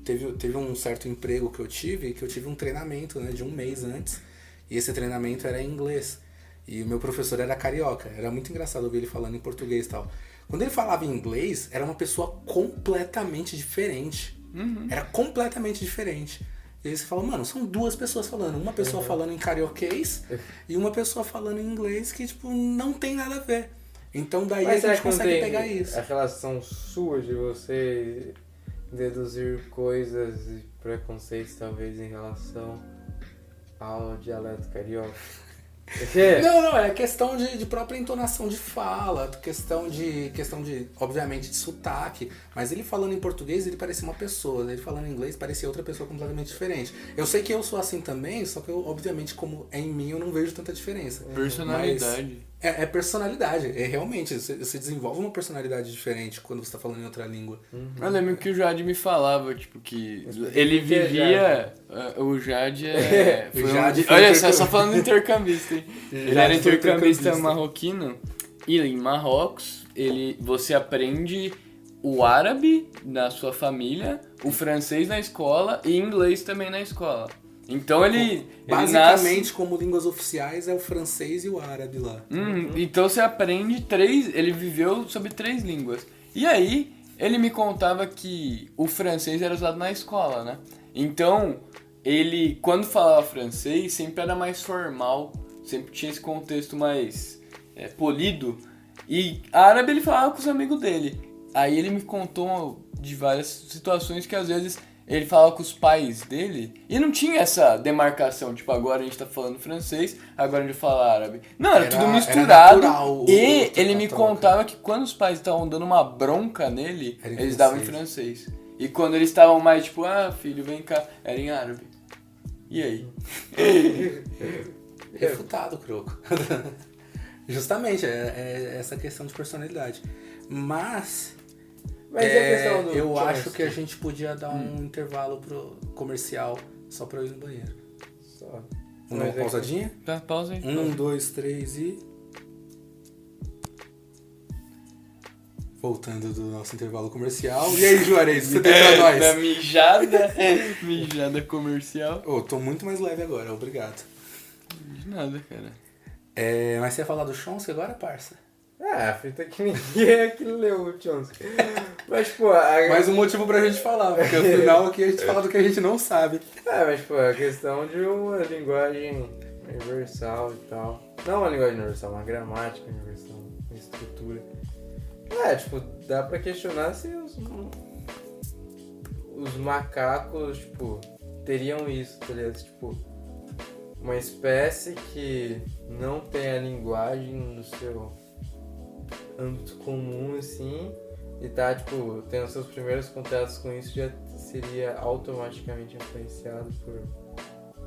Teve um certo emprego que eu tive um treinamento, né, de 1 mês antes, e esse treinamento era em inglês. E o meu professor era carioca, era muito engraçado ouvir ele falando em português e tal. Quando ele falava em inglês, era uma pessoa completamente diferente. Era completamente diferente. E aí você fala, mano, são 2 pessoas falando. Uma pessoa falando em carioquês e uma pessoa falando em inglês que, tipo, não tem nada a ver. Então daí Mas a gente consegue pegar isso. A relação sua de você deduzir coisas e preconceitos talvez em relação ao dialeto carioca. Não, é questão de própria entonação de fala, questão de, obviamente, de sotaque. Mas ele falando em português, ele parecia uma pessoa, ele falando em inglês, parecia outra pessoa completamente diferente. Eu sei que eu sou assim também, só que eu, obviamente, como é em mim, eu não vejo tanta diferença. Personalidade. Mas é personalidade, realmente, você desenvolve uma personalidade diferente quando você tá falando em outra língua. Eu lembro que o Jade me falava, tipo, que ele vivia... O Jade olha só falando intercambista, hein? Ele era intercambista marroquino, e em Marrocos, você aprende o árabe na sua família, o francês na escola e inglês também na escola. Então basicamente, como línguas oficiais, é o francês e o árabe lá. Então você aprende 3... Ele viveu sobre 3 línguas. E aí, ele me contava que o francês era usado na escola, né? Então, ele, quando falava francês, sempre era mais formal. Sempre tinha esse contexto mais polido. E árabe ele falava com os amigos dele. Aí ele me contou de várias situações que às vezes... Ele falava com os pais dele e não tinha essa demarcação, tipo, agora a gente tá falando francês, agora a gente fala árabe. Não, era tudo misturado. E ele me contava que quando os pais estavam dando uma bronca nele, eles davam em francês. E quando eles estavam mais tipo, filho, vem cá, era em árabe. E aí? Refutado, Croco. Justamente, é essa questão de personalidade. Mas a questão do eu acho que a gente podia dar um intervalo pro comercial só pra eu ir no banheiro. Só. Uma pausadinha? Tá, pausa aí. 1, 2, 3 e... voltando do nosso intervalo comercial. E aí, Juarez, o que você tem pra nós? Da mijada comercial. Tô muito mais leve agora, obrigado. De nada, cara. Mas você ia falar do Chomsky agora, parça? A fita que ninguém aqui leu o Chomsky. Mas, pô... Mais um motivo pra gente falar, porque afinal aqui a gente fala do que a gente não sabe. Mas, pô, a questão de uma linguagem universal e tal. Não uma linguagem universal, uma gramática universal, uma estrutura. Tipo, dá pra questionar se os macacos, tipo, teriam isso, tá ligado? Tipo, uma espécie que não tem a linguagem no seu âmbito comum, assim, e tá, tipo, tendo seus primeiros contatos com isso, já seria automaticamente influenciado por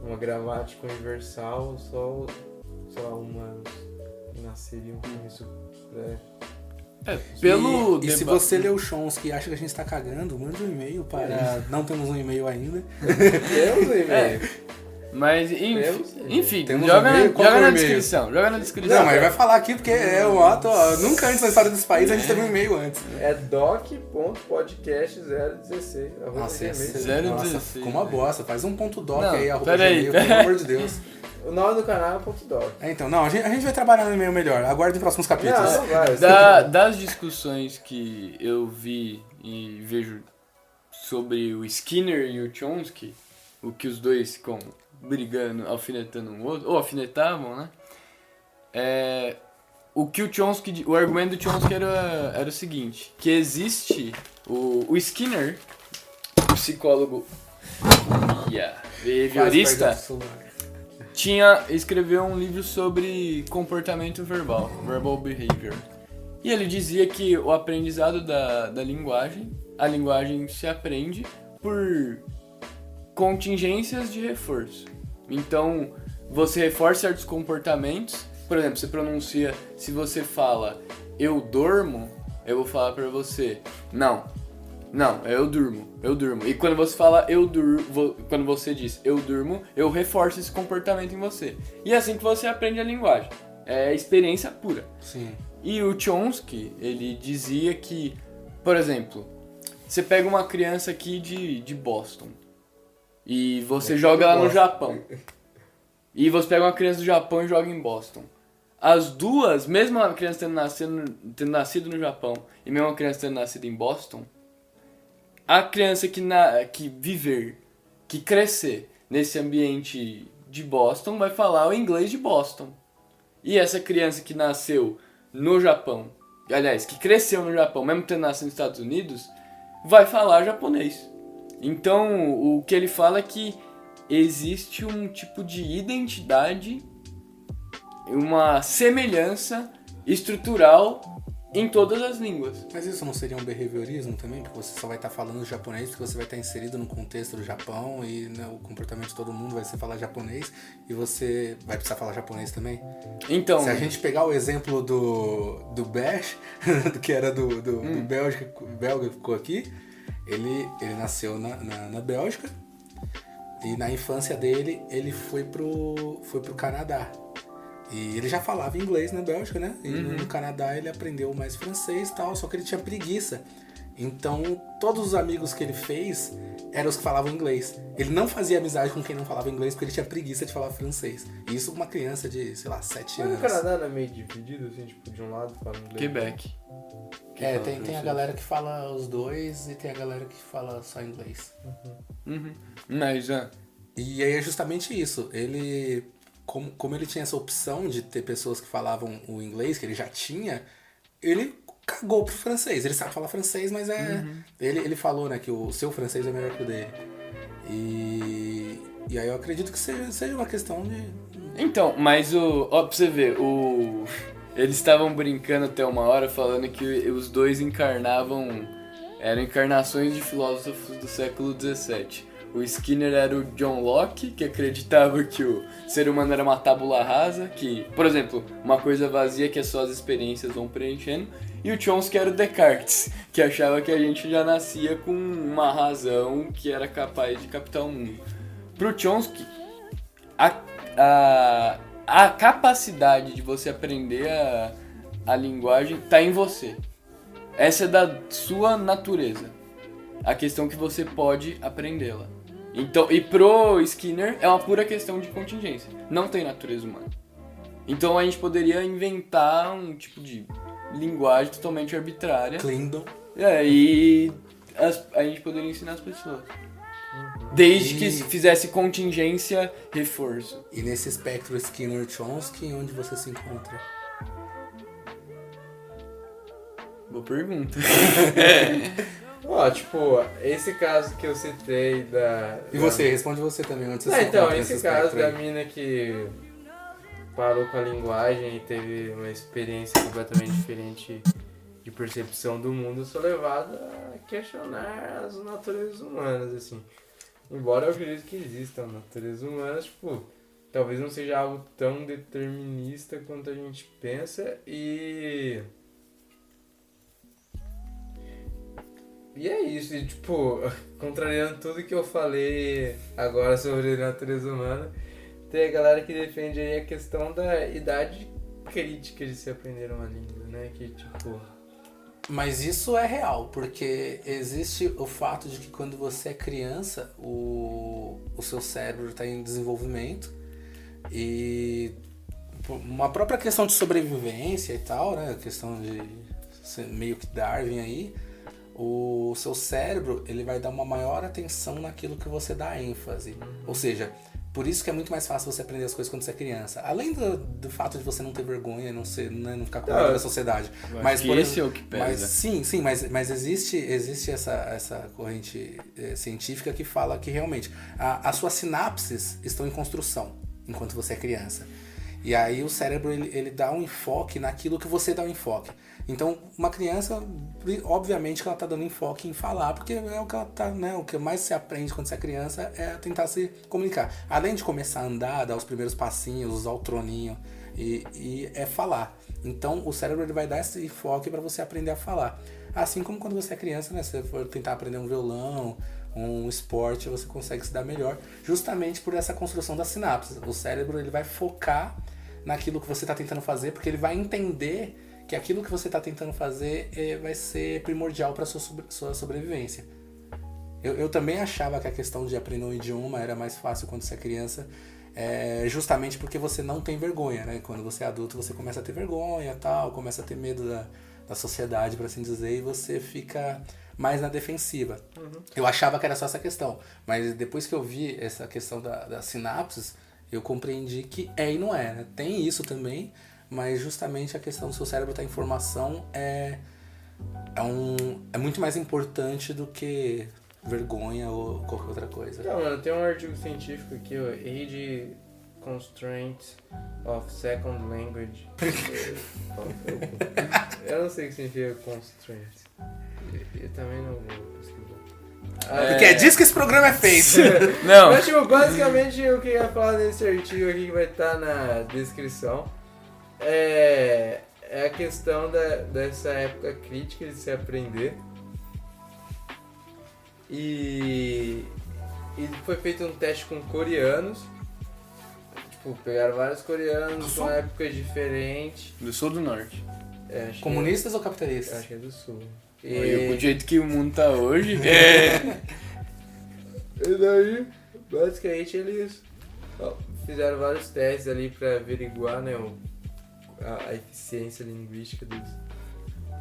uma gramática universal, só humanos que nasceriam com isso, né? E se você leu o Chomsky e acha que a gente tá cagando, mande um e-mail para... Não temos um e-mail ainda. Temos um e-mail. Mas, enfim, Temos joga um e-mail? Qual na e-mail? descrição. Joga na descrição. Não, mas vai falar aqui porque é um ato... Nunca antes na história desse país a gente teve um e-mail antes. É doc.podcast016. Nossa, Nossa, ficou uma bosta. Faz um ponto doc Não, aí, peraí. gmail, pelo amor de Deus. O nome do canal é .doc. Então, não, a gente vai trabalhar no e-mail melhor. Aguardem próximos capítulos. Não vai. Das discussões que eu vi e vejo sobre o Skinner e o Chomsky, o que os dois ficam brigando, alfinetando um outro, ou alfinetavam, né? O argumento do Chomsky era o seguinte, que existe o Skinner, o psicólogo behaviorista, escreveu um livro sobre comportamento verbal behavior. E ele dizia que o aprendizado da linguagem, a linguagem se aprende por contingências de reforço. Então, você reforça certos comportamentos, por exemplo, você pronuncia, se você fala eu dormo, eu vou falar pra você, não, eu durmo. E quando você fala quando você diz eu durmo, eu reforço esse comportamento em você. E é assim que você aprende a linguagem. É experiência pura. Sim. E o Chomsky, ele dizia que, por exemplo, você pega uma criança aqui de Boston e você joga ela no Japão. E você pega uma criança do Japão e joga em Boston. As duas, mesmo a criança tendo nascido no Japão e mesmo a criança tendo nascido em Boston, a criança que crescer nesse ambiente de Boston vai falar o inglês de Boston. E essa criança que nasceu no Japão, aliás, que cresceu no Japão, mesmo tendo nascido nos Estados Unidos, vai falar japonês. Então, o que ele fala é que existe um tipo de identidade, uma semelhança estrutural em todas as línguas. Mas isso não seria um behaviorismo também? Porque você só vai estar falando japonês, porque você vai estar inserido no contexto do Japão e, né, o comportamento de todo mundo vai ser falar japonês e você vai precisar falar japonês também? Então, se a gente pegar o exemplo do Bash, que era do belga que ficou aqui, ele nasceu na Bélgica e na infância dele ele foi pro Canadá. E ele já falava inglês na Bélgica, né? E no Canadá ele aprendeu mais francês e tal, só que ele tinha preguiça. Então, todos os amigos que ele fez eram os que falavam inglês. Ele não fazia amizade com quem não falava inglês porque ele tinha preguiça de falar francês. E isso com uma criança de, 7 anos. Mas o Canadá não é meio dividido, assim, tipo, de um lado fala inglês? Quebec. Tem a galera que fala os dois e tem a galera que fala só inglês. Mas, E aí é justamente isso. Ele... Como ele tinha essa opção de ter pessoas que falavam o inglês, que ele já tinha, ele cagou pro francês. Ele sabe falar francês, mas ele falou, né, que o seu francês é melhor que o dele. E aí eu acredito que seja uma questão de... Então, mas pra você ver, eles estavam brincando até uma hora falando que os dois eram encarnações de filósofos do século XVII. O Skinner era o John Locke, que acreditava que o ser humano era uma tábula rasa, que, por exemplo, uma coisa vazia que só as experiências vão preenchendo. E o Chomsky era o Descartes, que achava que a gente já nascia com uma razão que era capaz de captar o mundo. Pro Chomsky, a capacidade de você aprender a linguagem tá em você. Essa é da sua natureza. A questão que você pode aprendê-la. Então, e pro Skinner é uma pura questão de contingência. Não tem natureza humana. Então a gente poderia inventar um tipo de linguagem totalmente arbitrária. Klingon. E a gente poderia ensinar as pessoas. Desde que fizesse contingência, reforço. E nesse espectro Skinner-Chomsky, onde você se encontra? Boa pergunta. Ó, tipo, esse caso que eu citei da... E você? Responde você também, onde você se Então, encontra esse nesse caso espectro aí? da mina que parou com a linguagem e teve uma experiência completamente diferente de percepção do mundo, eu sou levado a questionar as naturezas humanas, assim. Embora eu acredite que existam naturezas humanas, tipo, talvez não seja algo tão determinista quanto a gente pensa e é isso, e, tipo, contrariando tudo que eu falei agora sobre natureza humana, tem a galera que defende aí a questão da idade crítica de se aprender uma língua, né? Que, tipo... Mas isso é real, porque existe o fato de que quando você é criança, o seu cérebro está em desenvolvimento e uma própria questão de sobrevivência e tal, né? A questão de ser meio que Darwin aí, o seu cérebro ele vai dar uma maior atenção naquilo que você dá ênfase. Ou seja, por isso que é muito mais fácil você aprender as coisas quando você é criança. Além do fato de você não ter vergonha, não ficar com medo da sociedade. Mas que esse é o que pesa. Mas existe essa corrente científica que fala que realmente as suas sinapses estão em construção enquanto você é criança. E aí o cérebro ele dá um enfoque naquilo que você dá um enfoque. Então, uma criança, obviamente que ela está dando enfoque em falar, porque é o que ela tá, né? O que mais se aprende quando você é criança é tentar se comunicar. Além de começar a andar, dar os primeiros passinhos, usar o troninho e é falar. Então, o cérebro ele vai dar esse enfoque para você aprender a falar. Assim como quando você é criança, né? Se você for tentar aprender um violão, um esporte, você consegue se dar melhor, justamente por essa construção das sinapses. O cérebro ele vai focar naquilo que você está tentando fazer, porque ele vai entender que aquilo que você está tentando fazer vai ser primordial para a sua sobrevivência. Eu também achava que a questão de aprender um idioma era mais fácil quando você é criança, justamente porque você não tem vergonha, né? Quando você é adulto, você começa a ter vergonha, tal, começa a ter medo da sociedade, por assim dizer, e você fica mais na defensiva. Eu achava que era só essa questão, mas depois que eu vi essa questão das sinapses, eu compreendi que e não é, né? Tem isso também, mas justamente a questão do seu cérebro estar em formação é muito mais importante do que vergonha ou qualquer outra coisa. Então, mano, tem um artigo científico aqui, ó, Age Constraints of Second Language. Eu não sei o que significa constraint. Eu também não vou pesquisar. Porque é disso que esse programa é feito. Não, Mas, tipo, basicamente o que eu ia falar nesse artigo aqui que vai estar na descrição é a questão dessa época crítica de se aprender. E foi feito um teste com coreanos. Tipo, pegaram vários coreanos com épocas diferentes. do sul ou do norte. Acho Comunistas ou que, capitalistas? acho que é do sul. Do jeito que o mundo tá hoje. E daí, basicamente, eles fizeram vários testes ali pra averiguar, né, a eficiência linguística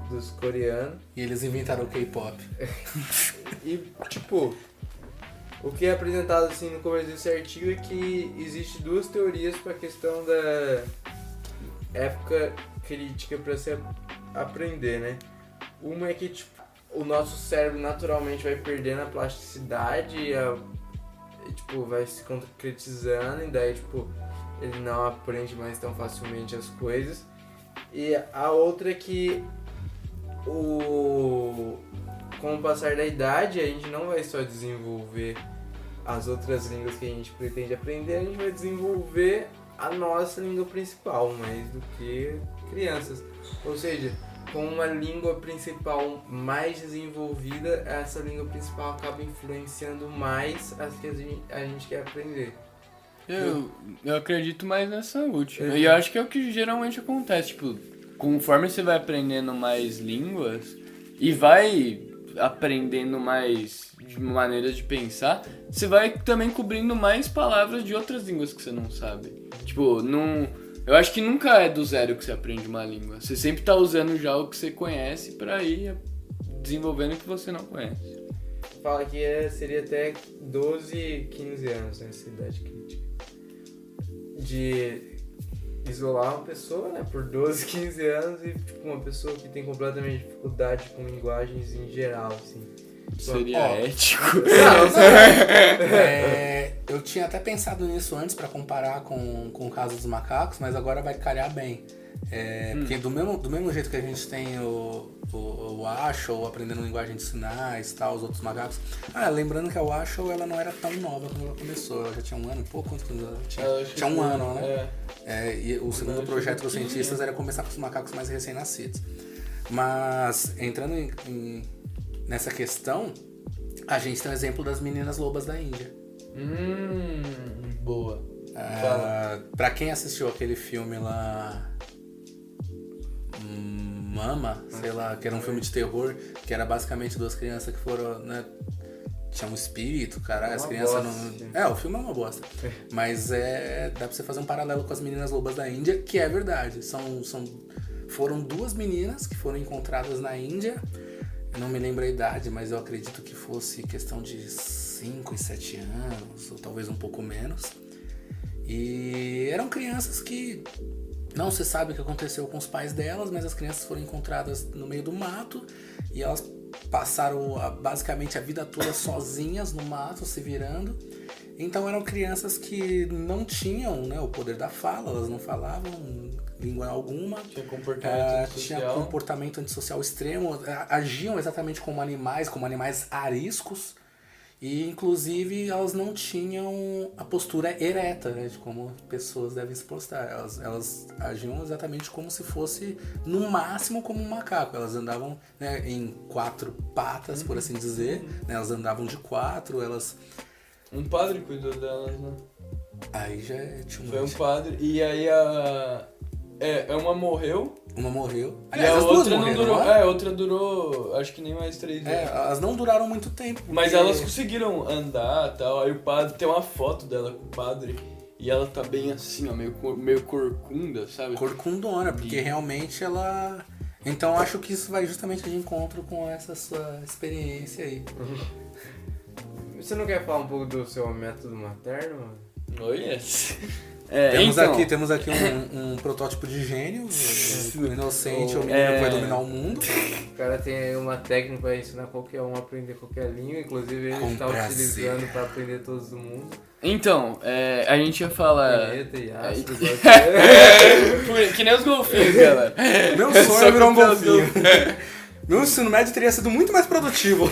dos coreanos. E eles inventaram o K-pop. E, tipo, o que é apresentado assim no começo desse artigo é que existe duas teorias para a questão da época crítica para se aprender, né? Uma é que, tipo, o nosso cérebro naturalmente vai perdendo a plasticidade e tipo, vai se concretizando e daí, tipo, ele não aprende mais tão facilmente as coisas. E a outra é que com o passar da idade, a gente não vai só desenvolver as outras línguas que a gente pretende aprender, a gente vai desenvolver a nossa língua principal, mais do que crianças. Ou seja, com uma língua principal mais desenvolvida, essa língua principal acaba influenciando mais as que a gente quer aprender. Eu acredito mais nessa última. E eu acho que é o que geralmente acontece. Tipo, conforme você vai aprendendo mais línguas, e vai aprendendo mais de maneiras de pensar, você vai também cobrindo mais palavras de outras línguas que você não sabe. Tipo, eu acho que nunca é do zero que você aprende uma língua. Você sempre tá usando já o que você conhece pra ir desenvolvendo o que você não conhece. Fala que seria até 12, 15 anos nessa idade crítica. De isolar uma pessoa, né, por 12, 15 anos e tipo, uma pessoa que tem completamente dificuldade com linguagens em geral, assim. Seria ético. Eu tinha até pensado nisso antes pra comparar com o caso dos macacos, mas agora vai calhar bem. Porque do mesmo jeito que a gente tem o Ashel aprendendo linguagem de sinais, tal, os outros macacos. Lembrando que a Ashel ela não era tão nova quando ela começou, ela já tinha um ano, quantos anos ela tinha? Tinha um ano, né? E o segundo projeto dos cientistas era começar com os macacos mais recém-nascidos. Mas entrando nessa questão, a gente tem o exemplo das meninas lobas da Índia. Boa. Pra quem assistiu aquele filme lá, Mama, sei lá, que era um filme de terror, que era basicamente duas crianças que foram, né, tinha um espírito, caralho, as crianças não... o filme é uma bosta. Mas dá pra você fazer um paralelo com as meninas lobas da Índia, que é verdade. Foram duas meninas que foram encontradas na Índia. Eu não me lembro a idade, mas eu acredito que fosse questão de 5 e 7 anos, ou talvez um pouco menos. E eram crianças que não se sabe o que aconteceu com os pais delas, mas as crianças foram encontradas no meio do mato e elas passaram basicamente a vida toda sozinhas no mato, se virando. Então eram crianças que não tinham, né, o poder da fala, elas não falavam língua alguma. Tinha comportamento antissocial. Tinha comportamento antissocial extremo, agiam exatamente como animais ariscos. E, inclusive, elas não tinham a postura ereta, né, de como pessoas devem se postar. Elas agiam exatamente como se fosse, no máximo, como um macaco. Elas andavam, né, em 4 patas, por assim dizer. Né, elas andavam de 4, elas... Um padre cuidou delas, né? Aí já tinha Foi um padre. E aí uma morreu. Uma morreu. Aliás, e a outra não durou. A outra durou, acho que nem mais 3 anos. Elas não duraram muito tempo. Porque... Mas elas conseguiram andar e tal. Aí o padre, tem uma foto dela com o padre. E ela tá bem assim, ó, meio corcunda, sabe? Corcundona, porque realmente ela... Então acho que isso vai justamente de encontro com essa sua experiência aí. Você não quer falar um pouco do seu método materno? Oh, yes. Temos aqui um protótipo de gênio, o inocente, o menino que vai dominar o mundo. O cara tem aí uma técnica para ensinar qualquer um a aprender qualquer língua, inclusive ele está utilizando para aprender todos do mundo. Então, a gente ia falar... Planeta e ácido, que nem os golfinhos, galera. Meu sonho é virar um golfinho. Meu ensino médio teria sido muito mais produtivo.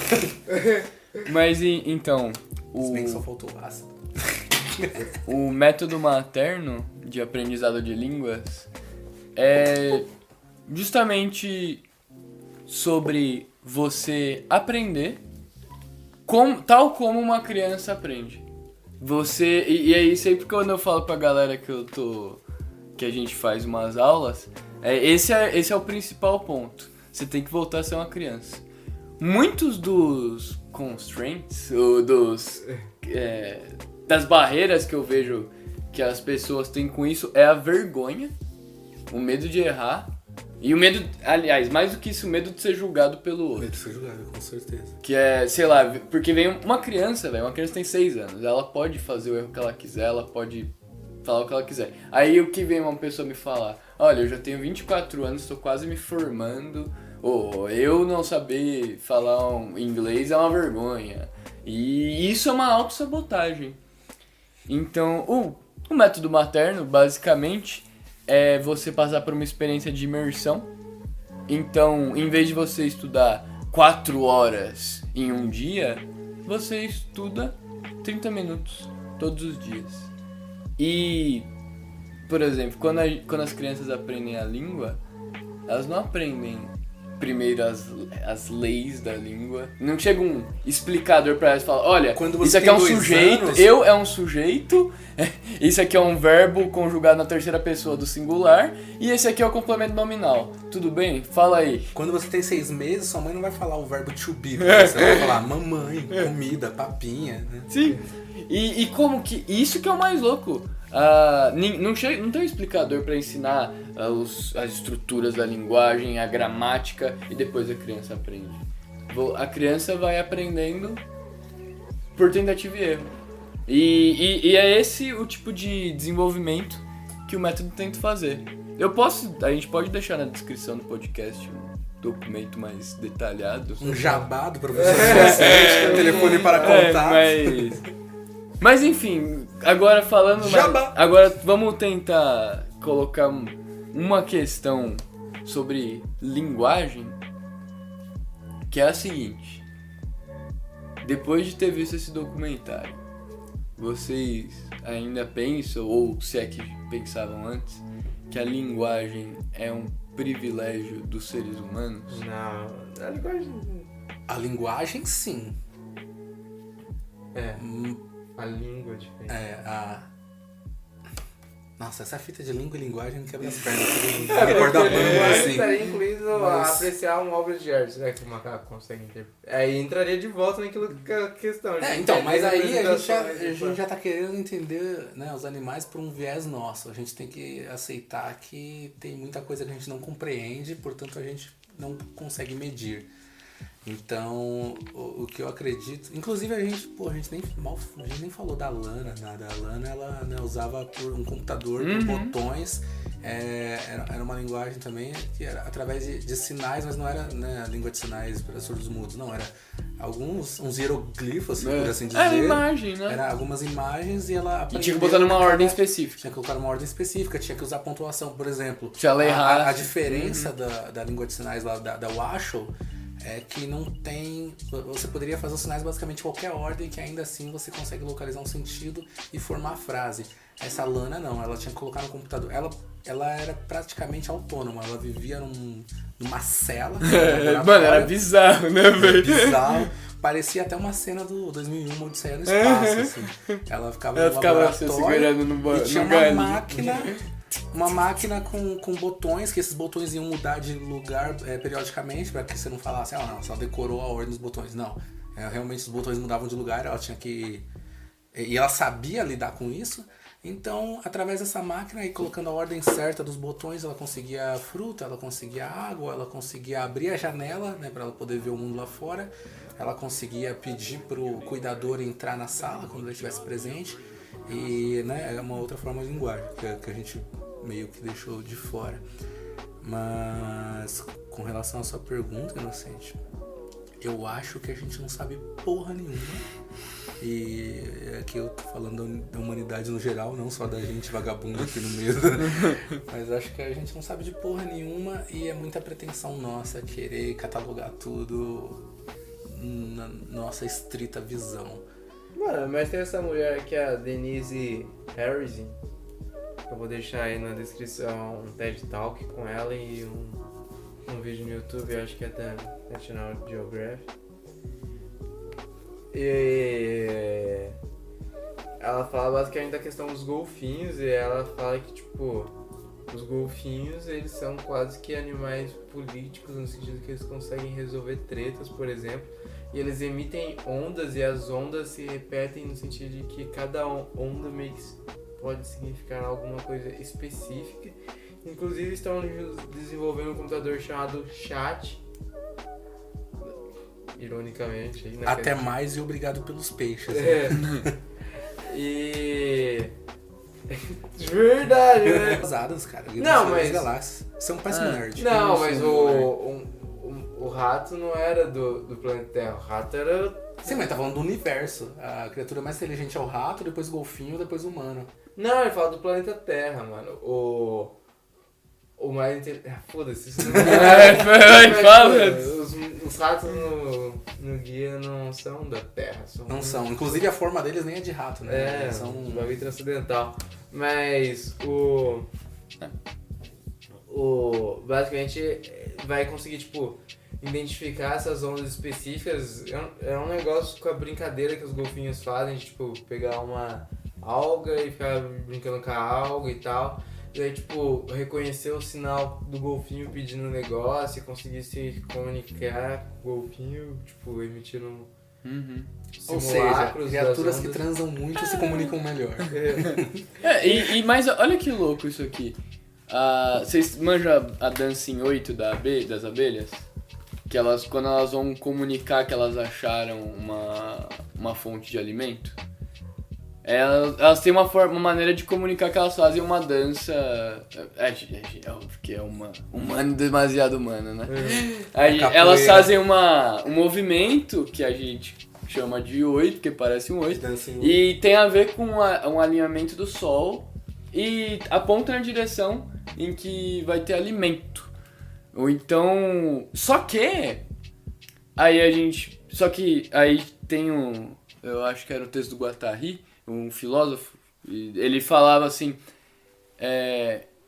Mas então... Se bem que só faltou ácido. O método materno de aprendizado de línguas é justamente sobre você aprender tal como uma criança aprende. E aí sempre quando eu falo pra galera que a gente faz umas aulas, esse é o principal ponto. Você tem que voltar a ser uma criança. Muitos dos constraints, ou das barreiras que eu vejo que as pessoas têm com isso é a vergonha, o medo de errar e o medo, aliás, mais do que isso, o medo de ser julgado pelo outro. Medo de ser julgado, com certeza. Que é, sei lá, porque vem uma criança tem 6 anos, ela pode fazer o erro que ela quiser, ela pode falar o que ela quiser. Aí o que vem uma pessoa me falar, olha, eu já tenho 24 anos, estou quase me formando, eu não saber falar inglês é uma vergonha. E isso é uma autossabotagem. Então, o método materno, basicamente, é você passar por uma experiência de imersão. Então, em vez de você estudar 4 horas em um dia, você estuda 30 minutos todos os dias. E, por exemplo, quando as crianças aprendem a língua, elas não aprendem primeiro as leis da língua. Não chega um explicador pra elas e fala, olha, Quando você isso aqui é tem um 2 sujeito, anos- eu é um sujeito, isso aqui é um verbo conjugado na terceira pessoa do singular, e esse aqui é o complemento nominal. Tudo bem? Fala aí. Quando você tem 6 meses, sua mãe não vai falar o verbo to be, você vai falar mamãe, comida, papinha, né? Sim. E como que... Isso que é o mais louco. Não tem um explicador para ensinar as estruturas da linguagem, a gramática, e depois a criança aprende. A criança vai aprendendo por tentativa e erro. E é esse o tipo de desenvolvimento que o método tenta fazer. A gente pode deixar na descrição do podcast um documento mais detalhado. Um jabá do professor Vicente, telefone para contato. Mas enfim, agora falando Jabá. agora vamos tentar colocar uma questão sobre linguagem, que é a seguinte. Depois de ter visto esse documentário, vocês ainda pensam, ou se é que pensavam antes, que a linguagem é um privilégio dos seres humanos? Não, a linguagem... A linguagem, sim. A língua é diferente. Nossa, essa fita de língua e linguagem me quebra as pernas. Acorda bando, Linguagem assim. estaria incluído Mas- a apreciar uma obra de arte, né? Que o macaco consegue interpretar. Aí entraria de volta naquilo que é a questão. Então, mas aí a gente apresentações, já tá querendo entender, né, os animais por um viés nosso. A gente tem que aceitar que tem muita coisa que a gente não compreende, portanto a gente não consegue medir. Então, o que eu acredito... Inclusive a gente nem falou da Lana, nada. A Lana, ela, né, usava por um computador com botões. Era uma linguagem também que era através de sinais, mas não era, né, a língua de sinais para surdos mudos, não. Era uns hieroglifos, assim, por assim dizer. Era imagem, né? Era algumas imagens e ela E tinha que botar numa ordem específica. Tinha que colocar numa ordem específica, tinha que usar pontuação, por exemplo. Se ela errasse. A diferença da língua de sinais lá da Washoe é que não tem... Você poderia fazer os sinais basicamente em qualquer ordem, que ainda assim você consegue localizar um sentido e formar a frase. Essa Lana não, ela tinha que colocar no computador. Ela era praticamente autônoma, ela vivia numa cela. Mano, era bizarro, né, velho? Bizarro. Parecia até uma cena do 2001, Odisseia no Espaço, assim. Ela ficava no assim, laboratório segurando no e tinha galinho. uma máquina com botões, que esses botões iam mudar de lugar periodicamente, para que você não falasse, não, só decorou a ordem dos botões. Não, realmente os botões mudavam de lugar, ela tinha que... E ela sabia lidar com isso. Então, através dessa máquina e colocando a ordem certa dos botões, ela conseguia fruta, ela conseguia água, ela conseguia abrir a janela, né, para ela poder ver o mundo lá fora. Ela conseguia pedir pro cuidador entrar na sala quando ele estivesse presente. E, né, é uma outra forma de linguagem que a gente meio que deixou de fora. Mas, com relação à sua pergunta, Inocente, eu acho que a gente não sabe porra nenhuma. E aqui eu tô falando da humanidade no geral, não só da gente vagabundo aqui no meio. Mas acho que a gente não sabe de porra nenhuma e é muita pretensão nossa querer catalogar tudo na nossa estrita visão. Mano, mas tem essa mulher aqui, a Denise Harrison. Eu vou deixar aí na descrição um TED Talk com ela e um vídeo no YouTube, eu acho que é da National Geographic. E ela fala basicamente da questão dos golfinhos e ela fala que, tipo, os golfinhos, eles são quase que animais políticos no sentido que eles conseguem resolver tretas, por exemplo, e eles emitem ondas e as ondas se repetem no sentido de que cada onda meio que pode significar alguma coisa específica. Inclusive estão desenvolvendo um computador chamado Chat, ironicamente. Aí, Até mais e obrigado pelos peixes. E... Verdade, né? Pesadas, cara. Não, mas... Galáxias. Você é um péssimo nerd. Não, mas o rato não era do planeta Terra. O rato era... Sim, mas tá falando do universo. A criatura mais inteligente é o rato, depois o golfinho, depois o humano. Não, ele fala do planeta Terra, mano. O mais inteligente... Foda-se. Isso não fala. Os ratos no guia não são da Terra. Não são. Inclusive a forma deles nem é de rato, né? São um bagulho transcendental. Mas basicamente vai conseguir, tipo, identificar essas ondas específicas. É um negócio com a brincadeira que os golfinhos fazem, de, tipo, pegar uma alga e ficar brincando com a alga e tal. E aí, tipo, reconhecer o sinal do golfinho pedindo um negócio e conseguir se comunicar com o golfinho, tipo, emitindo Ou seja, simulacros criaturas das que ondas. transam muito se comunicam melhor. Mas olha que louco isso aqui. Vocês manjam a dança em 8 das abelhas? Que elas, quando elas vão comunicar que elas acharam uma fonte de alimento, elas têm uma maneira de comunicar que elas fazem uma dança. É óbvio que é demasiado humano, né? Elas fazem um movimento que a gente chama de 8, que parece um 8, e tem a ver com um alinhamento do sol e aponta na direção em que vai ter alimento. Ou então. Só que aí tem eu acho que era o texto do Guattari, um filósofo, e ele falava assim: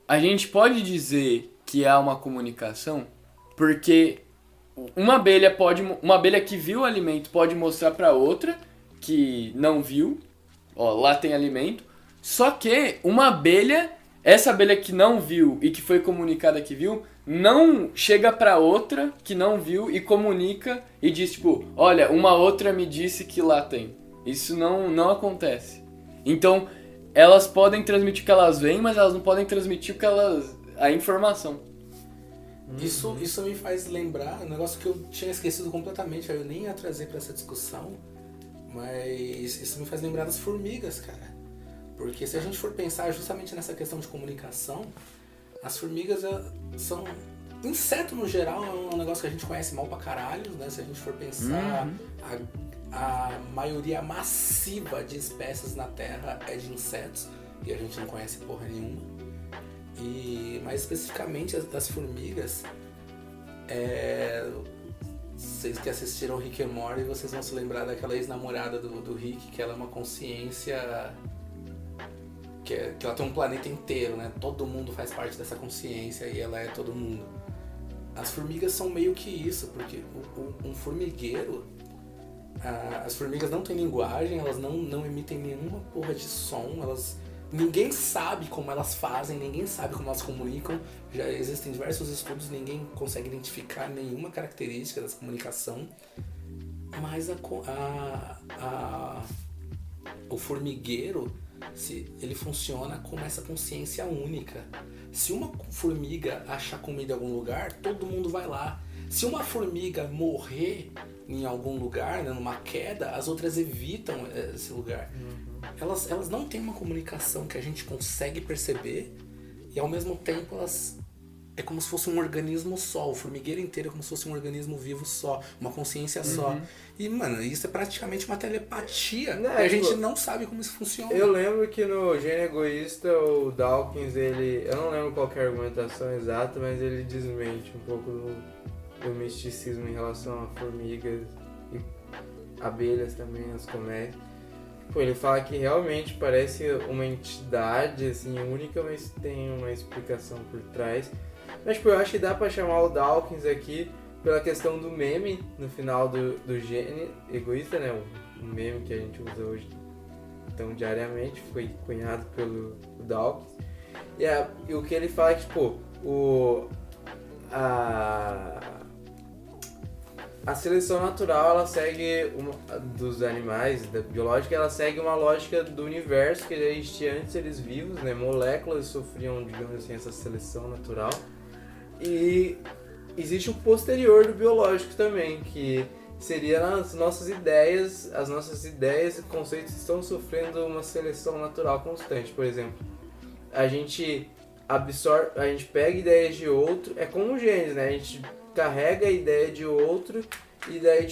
a gente pode dizer que há uma comunicação porque uma abelha que viu o alimento pode mostrar para outra que não viu, lá tem alimento, só que essa abelha que não viu e que foi comunicada que viu, não chega pra outra que não viu e comunica e diz, tipo, olha, uma outra me disse que lá tem. Isso não acontece. Então, elas podem transmitir o que elas veem, mas elas não podem transmitir a informação. Isso me faz lembrar um negócio que eu tinha esquecido completamente, eu nem ia trazer pra essa discussão, mas isso me faz lembrar das formigas, cara. Porque se a gente for pensar justamente nessa questão de comunicação, as formigas são... Inseto, no geral, é um negócio que a gente conhece mal pra caralho, né? Se a gente for pensar, a maioria massiva de espécies na Terra é de insetos, e a gente não conhece porra nenhuma. Mais especificamente das formigas, vocês que assistiram Rick and Morty, vocês vão se lembrar daquela ex-namorada do Rick, que ela é uma consciência... Que ela tem um planeta inteiro, né? Todo mundo faz parte dessa consciência e ela é todo mundo. As formigas são meio que isso, porque um formigueiro... as formigas não têm linguagem, elas não emitem nenhuma porra de som, ninguém sabe como elas fazem, ninguém sabe como elas comunicam. Já existem diversos estudos, ninguém consegue identificar nenhuma característica dessa comunicação. Mas o formigueiro, ele funciona com essa consciência única. Se uma formiga achar comida em algum lugar, todo mundo vai lá. Se uma formiga morrer em algum lugar, né, numa queda, as outras evitam esse lugar. Elas não têm uma comunicação que a gente consegue perceber e ao mesmo tempo é como se fosse um organismo só. O formigueiro inteiro é como se fosse um organismo vivo só, uma consciência só. E, mano, isso é praticamente uma telepatia. E a gente não sabe como isso funciona. Eu lembro que no Gênio Egoísta, o Dawkins, eu não lembro qual que é a argumentação exata, mas ele desmente um pouco do misticismo em relação a formigas e abelhas também, as colmeias. Ele fala que realmente parece uma entidade assim, única, mas tem uma explicação por trás. Mas eu acho que dá pra chamar o Dawkins aqui pela questão do meme no final do Gênio Egoísta, né? O meme que a gente usa hoje tão diariamente, foi cunhado pelo Dawkins. E o que ele fala é que, a seleção natural, ela segue dos animais, da biológica, ela segue uma lógica do universo que já existia antes deles vivos, né? Moléculas sofriam, digamos assim, essa seleção natural. E existe o posterior do biológico também, que seria as nossas ideias e conceitos estão sofrendo uma seleção natural constante. Por exemplo, a gente pega ideias de outro, é como genes, né? A gente carrega a ideia de outro e daí,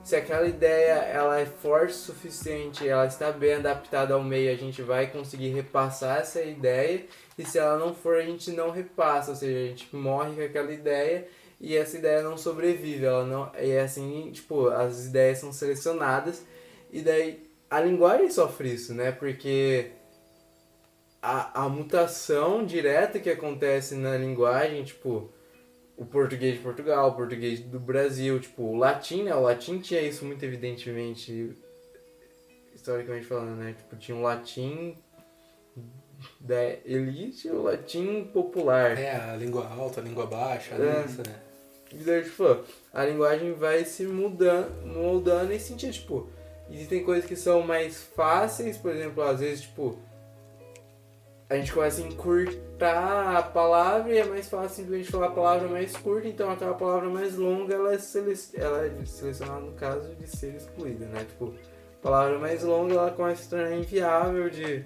se aquela ideia ela é forte o suficiente, ela está bem adaptada ao meio, a gente vai conseguir repassar essa ideia, e se ela não for, a gente não repassa, ou seja, a gente morre com aquela ideia e essa ideia não sobrevive, e é assim, as ideias são selecionadas, e daí a linguagem sofre isso, né, porque a mutação direta que acontece na linguagem, tipo, o português de Portugal, o português do Brasil, tipo, o latim, né? O latim tinha isso muito evidentemente, historicamente falando, né? Tipo, tinha um latim da elite e o latim popular. A língua alta, a língua baixa, né? Isso, né? E daí, tipo, a linguagem vai se moldando nesse sentido, tipo, existem coisas que são mais fáceis, por exemplo, às vezes, tipo, a gente começa a encurtar a palavra e é mais fácil simplesmente falar a palavra mais curta, então aquela palavra mais longa ela é selecionada no caso de ser excluída, né? Tipo, a palavra mais longa ela começa a se tornar inviável de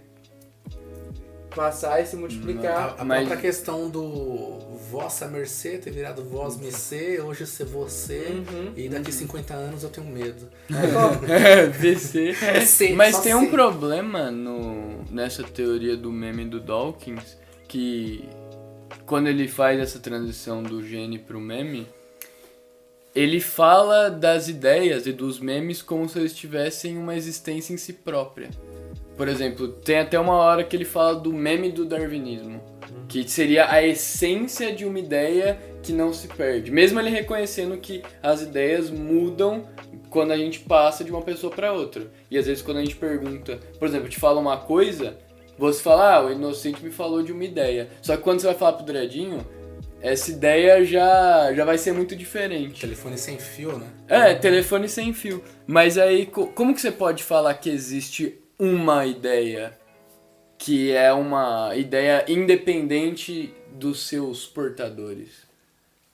passar e se multiplicar. A própria questão do vossa mercê ter virado vós mercê, hoje ser você, e daqui 50 anos eu tenho medo. VC. Mas tem um problema nessa teoria do meme do Dawkins, que quando ele faz essa transição do gene pro meme, ele fala das ideias e dos memes como se eles tivessem uma existência em si própria. Por exemplo, tem até uma hora que ele fala do meme do darwinismo, que seria a essência de uma ideia que não se perde. Mesmo ele reconhecendo que as ideias mudam quando a gente passa de uma pessoa para outra. E às vezes quando a gente pergunta, por exemplo, te fala uma coisa, você fala, o Inocente me falou de uma ideia. Só que quando você vai falar pro Dredinho, essa ideia já vai ser muito diferente. Telefone sem fio, né? Telefone sem fio. Mas aí, como que você pode falar que existe uma ideia que é uma ideia independente dos seus portadores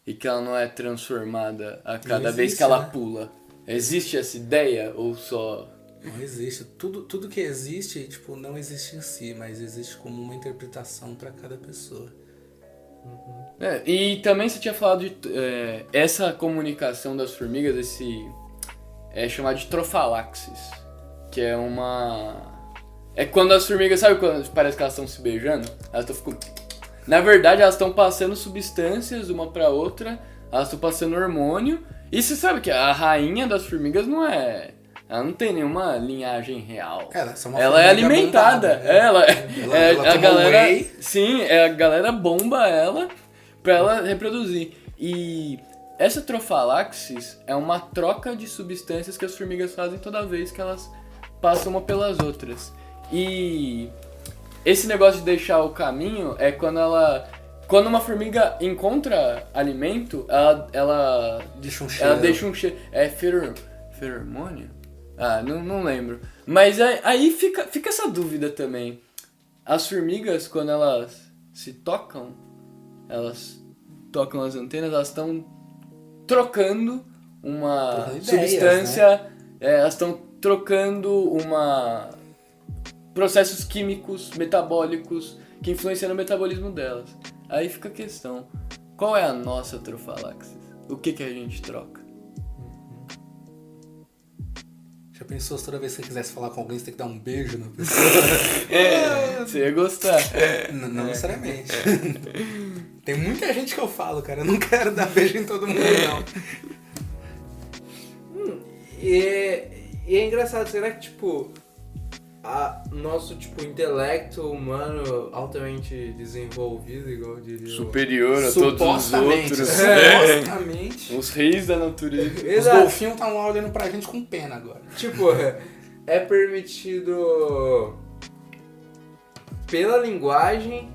e que ela não é transformada a cada vez que ela pula? Existe essa ideia ou só... Não existe. Tudo que existe, tipo, não existe em si, mas existe como uma interpretação para cada pessoa. E também você tinha falado de essa comunicação das formigas, é chamado de trofalaxis, que é é quando as formigas, sabe quando parece que elas estão se beijando? Elas estão na verdade, elas estão passando substâncias uma pra outra, elas estão passando hormônio, e você sabe que a rainha das formigas ela não tem nenhuma linhagem real. Ela é alimentada. Bombada, né? Ela a galera, whey. Sim, a galera bomba ela pra ela reproduzir. E essa trofalaxis é uma troca de substâncias que as formigas fazem toda vez que elas passam uma pelas outras. E esse negócio de deixar o caminho é quando uma formiga encontra alimento, ela deixa um cheiro. Ela deixa um cheiro. É feromônio? Não lembro. Mas aí fica essa dúvida também. As formigas, quando elas se tocam, elas tocam as antenas, elas estão trocando uma substância, né? Elas estão trocando processos químicos, metabólicos, que influenciam no metabolismo delas. Aí fica a questão, qual é a nossa trofalaxis? O que a gente troca? Já pensou se toda vez que você quisesse falar com alguém, você tem que dar um beijo na pessoa? Você ia gostar. Não necessariamente. Tem muita gente que eu falo, cara, eu não quero dar beijo em todo mundo, não. E é engraçado, será que, tipo, nosso, tipo, intelecto humano altamente desenvolvido, igual eu diria... Superior a todos os outros. Supostamente. Os reis da natureza. Os golfinhos estão lá olhando pra gente com pena agora. Tipo, é permitido pela linguagem,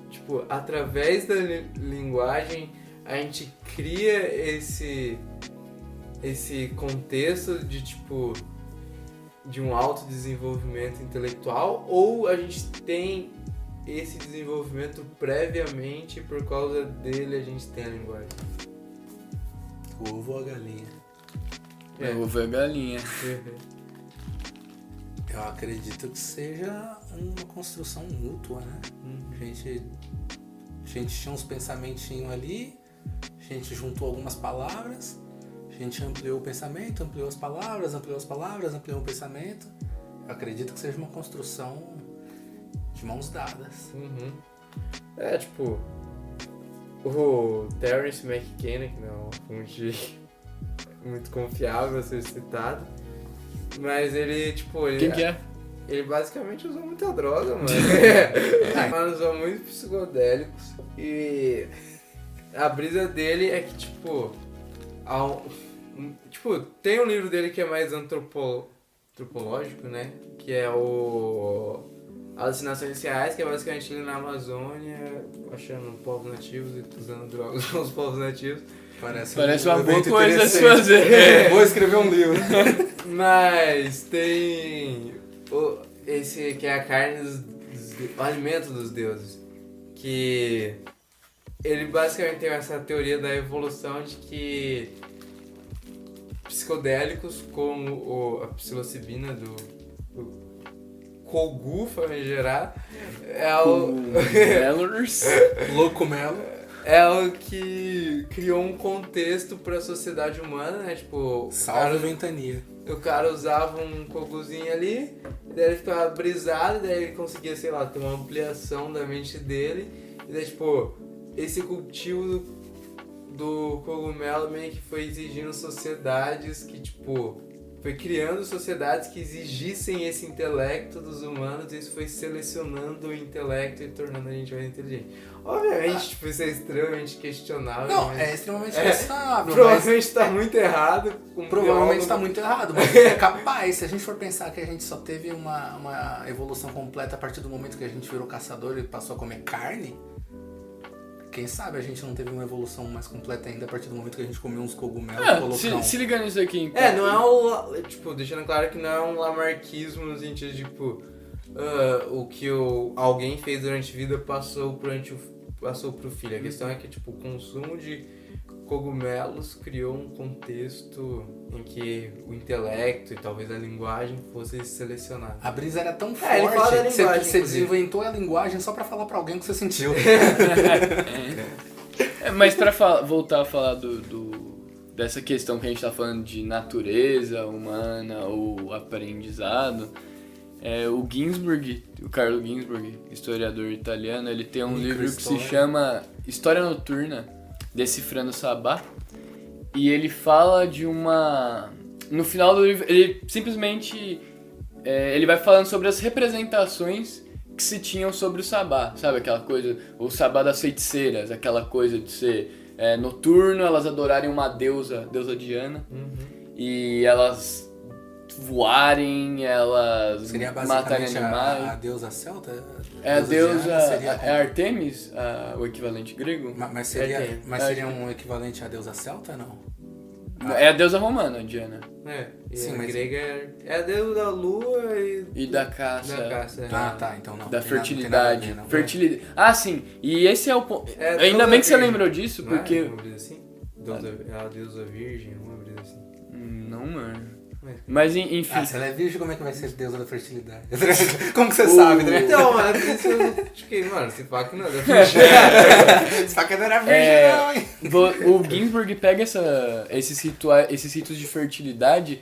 tipo, através da linguagem, a gente cria esse contexto de, tipo, de um autodesenvolvimento intelectual, ou a gente tem esse desenvolvimento previamente e por causa dele a gente tem a linguagem? O ovo ou a galinha? O ovo é a galinha. Eu acredito que seja uma construção mútua, né? A gente tinha uns pensamentinhos ali, a gente juntou algumas palavras, a gente ampliou o pensamento, ampliou as palavras, ampliou o pensamento. Eu acredito que seja uma construção de mãos dadas. Tipo, o Terence McKenna, que não é uma fonte muito confiável a ser citado, mas ele, tipo... Quem que é? ele basicamente usou muita droga, mano. Mano, usou muitos psicodélicos. E a brisa dele é que, tipo, tem um livro dele que é mais antropológico, né? Que é o Alucinações Reais, que é basicamente ele na Amazônia, achando povos nativos e usando drogas com os povos nativos. Parece uma boa coisa a se fazer. Vou escrever um livro. Mas tem esse que é a carne o alimento dos deuses. Que ele basicamente tem essa teoria da evolução de que psicodélicos como a psilocibina do Kogu famigerado é o Loucomelo. é o que criou um contexto para a sociedade humana, né? Tipo, Salve ventania. o cara usava um coguzinho ali, daí ele ficava brisado, daí ele conseguia, sei lá, ter uma ampliação da mente dele, e daí, tipo, esse cultivo do cogumelo meio que foi exigindo sociedades que, tipo, foi criando sociedades que exigissem esse intelecto dos humanos, e isso foi selecionando o intelecto e tornando a gente mais inteligente. Obviamente, tipo, isso é extremamente questionável. Não, mas é extremamente questionável. provavelmente está muito errado. Provavelmente está muito errado, mas é capaz. Se a gente for pensar que a gente só teve uma evolução completa a partir do momento que a gente virou caçador e passou a comer carne, quem sabe a gente não teve uma evolução mais completa ainda a partir do momento que a gente comeu uns cogumelos. Se liga nisso aqui, então. Não é tipo, deixando claro que não é um lamarquismo no sentido de, tipo, o que alguém fez durante a vida passou pro filho. A questão é que, tipo, o consumo de cogumelos criou um contexto em que o intelecto e talvez a linguagem fosse selecionado. A brisa era tão ele fala da forte que linguagem, você inclusive. desinventou a linguagem só pra falar pra alguém o que você sentiu. Mas pra voltar a falar dessa questão que a gente tá falando de natureza humana ou aprendizado, o Ginsberg, o Carlo Ginsberg, historiador italiano, ele tem um livro que se chama História Noturna, Decifrando Sabá, e ele fala de no final do livro, ele simplesmente ele vai falando sobre as representações que se tinham sobre o sabá, sabe? Aquela coisa, o sabá das feiticeiras, aquela coisa de ser noturno, elas adorarem uma deusa Diana, e elas voarem, elas Seria matarem basicamente animais. a deusa celta? A deusa Diana seria Artemis, o equivalente grego? Mas seria um equivalente à deusa celta, não? É a deusa romana, Diana. Sim, mas grega é a deusa da lua E da caça. Tá, então não. Da tem fertilidade. nada a ver, não. Fertilidade. Ah, sim. E esse é o ponto. Ainda bem que você lembrou disso, porque. Uma brisa assim? É a deusa virgem, uma brisa assim. Não, mano. Mas enfim. Se ela é virgem, como é que vai ser deusa da fertilidade? Como que você sabe, né? Então, mano, isso eu fiquei, mano, esse faca não é da virgem. Esse faca não era virgem, não, hein? O Ginsberg pega esses ritos de fertilidade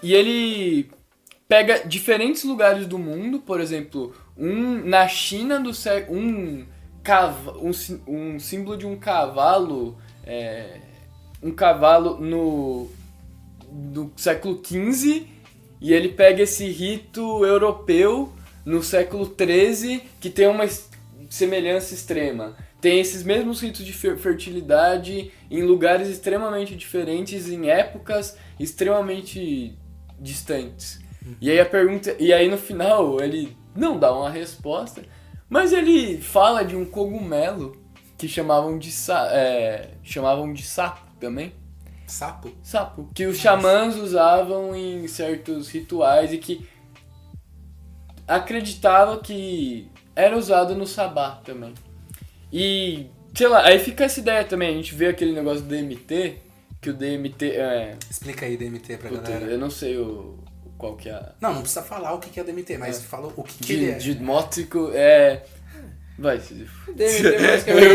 e ele pega diferentes lugares do mundo, por exemplo, na China do século. Um símbolo de um cavalo. Um cavalo no século XV, e ele pega esse rito europeu no século XIII, que tem uma semelhança extrema. Tem esses mesmos ritos de fertilidade em lugares extremamente diferentes, em épocas extremamente distantes. E aí no final ele não dá uma resposta, mas ele fala de um cogumelo que chamavam de sapo também. Sapo. Que os xamãs usavam em certos rituais e que acreditava que era usado no sabá também. E, sei lá, aí fica essa ideia também, a gente vê aquele negócio do DMT, que o DMT Explica aí DMT pra galera. Eu não sei qual que é Não precisa falar o que é DMT, mas fala o que ele é. Dimótico Vai, Cisifo. DMT basicamente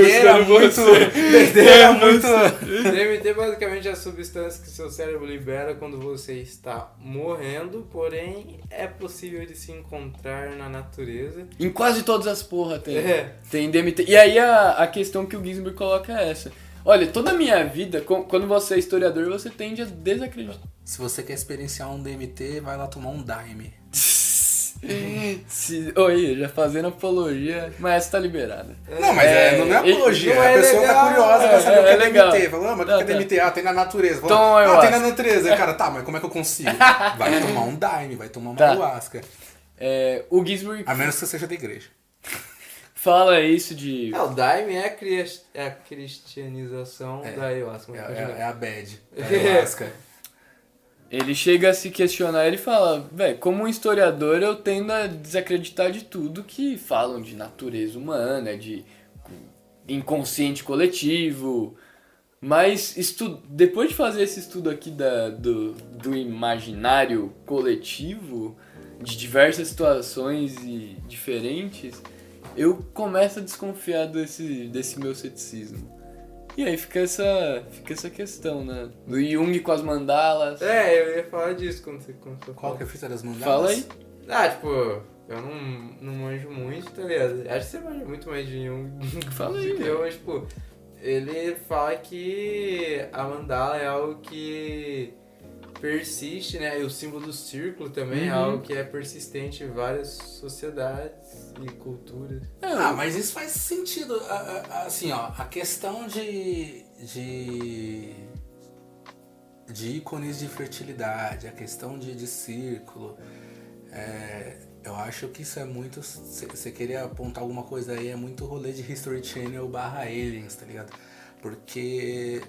DMT basicamente é a substância que seu cérebro libera quando você está morrendo, porém é possível de se encontrar na natureza. Em quase todas as porra tem DMT. E aí a questão que o Ginsberg coloca é essa. Olha, toda a minha vida, quando você é historiador, você tende a desacreditar. Se você quer experienciar um DMT, vai lá tomar um Daime. Oi, já fazendo apologia, mas essa tá liberada. Não, mas não é apologia. não a é pessoa legal, tá curiosa pra saber o que é legal. DMT. Fala, mas o que é Tá. DMT? Ah, tem na natureza. Fala, Toma tem ayahuasca. na natureza. Aí, cara, tá, mas como é que eu consigo? Vai tomar um daime, vai tomar uma Tá. ayahuasca. O Gisbury A menos que você seja da igreja. fala isso de... O Daime é a cristianização da ayahuasca. É a bad. A ayahuasca. Ele chega a se questionar, ele fala, velho, como um historiador eu tendo a desacreditar de tudo que falam de natureza humana, de inconsciente coletivo, mas depois de fazer esse estudo aqui do imaginário coletivo, de diversas situações e diferentes, eu começo a desconfiar desse meu ceticismo. E aí fica essa questão, né? Do Jung com as mandalas. Eu ia falar disso quando você começou a Qual falar. que é a fita das mandalas? Fala aí. Tipo, eu não manjo muito, tá ligado? Acho que você manja muito mais de Jung Fala aí, do que velho. eu, mas, tipo, ele fala que a mandala é algo que persiste, né? E o símbolo do círculo também é algo que é persistente em várias sociedades e culturas. Ah, mas isso faz sentido. Assim, ó, a questão de ícones de fertilidade, a questão de círculo, eu acho que isso é muito... Você queria apontar alguma coisa aí, é muito rolê de History Channel / Aliens, tá ligado? Porque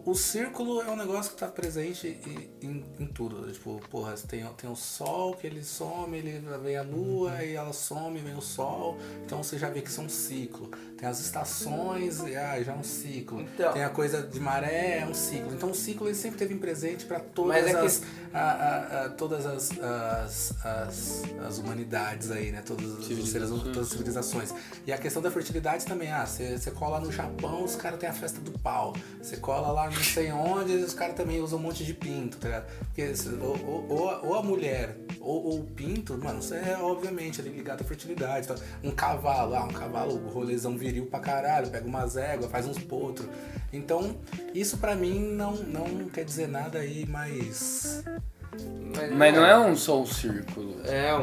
o círculo é um negócio que tá presente em tudo. Tipo, porra, tem o sol que ele some, ele vem a lua e ela some, vem o sol. Então você já vê que isso é um ciclo. Tem as estações, já é um ciclo. Então. Tem a coisa de maré, é um ciclo. Então o ciclo ele sempre teve presente para todas Mas todas as humanidades aí, né? Todos os seres, todas as civilizações. E a questão da fertilidade também, você cola no Japão, os caras têm a festa do pau. Você cola lá não sei onde, os caras também usam um monte de pinto, tá ligado? Porque ou a mulher ou o pinto, mano, isso é obviamente ali ligado à fertilidade. Tá? Um cavalo, o rolezão viril pra caralho, pega umas éguas, faz uns potros. Então, isso pra mim não quer dizer nada aí, mas Mas não é só um círculo. É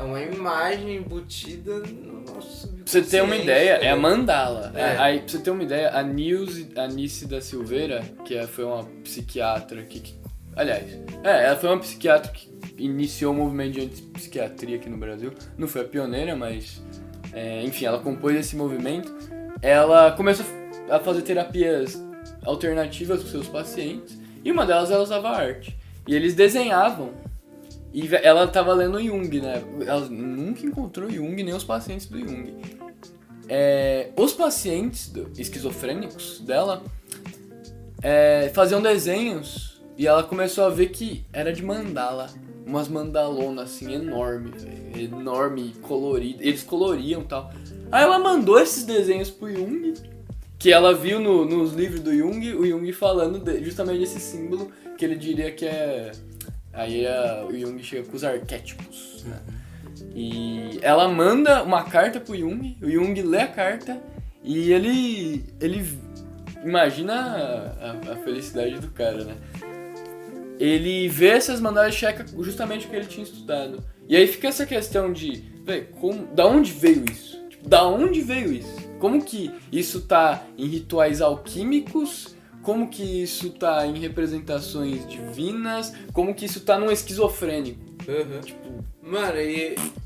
uma imagem embutida no nosso Pra você ter uma ideia, é a mandala. É. Aí, pra você ter uma ideia, a Nice da Silveira, foi uma psiquiatra aliás, ela foi uma psiquiatra que iniciou o movimento de antipsiquiatria aqui no Brasil. Não foi a pioneira, mas... enfim, ela compôs esse movimento. Ela começou a fazer terapias alternativas com seus pacientes. E uma delas, ela usava arte. E eles desenhavam. E ela tava lendo Jung, né? Ela nunca encontrou Jung, nem os pacientes do Jung. Os pacientes esquizofrênicos dela faziam desenhos. E ela começou a ver que era de mandala. Umas mandalonas assim, enorme, velho. Enorme, colorido. Eles coloriam e tal. Aí ela mandou esses desenhos pro Jung. Que ela viu nos livros do Jung, o Jung falando justamente desse símbolo. Que ele diria que é... Aí o Jung chega com os arquétipos, né? E ela manda uma carta pro Jung, o Jung lê a carta e ele imagina a felicidade do cara, né? Ele vê essas mandalas e checa justamente o que ele tinha estudado. E aí fica essa questão de, da onde veio isso? Tipo, da onde veio isso? Como que isso tá em rituais alquímicos? Como que isso tá em representações divinas? Como que isso tá num esquizofrênico? Uhum. Tipo, mano,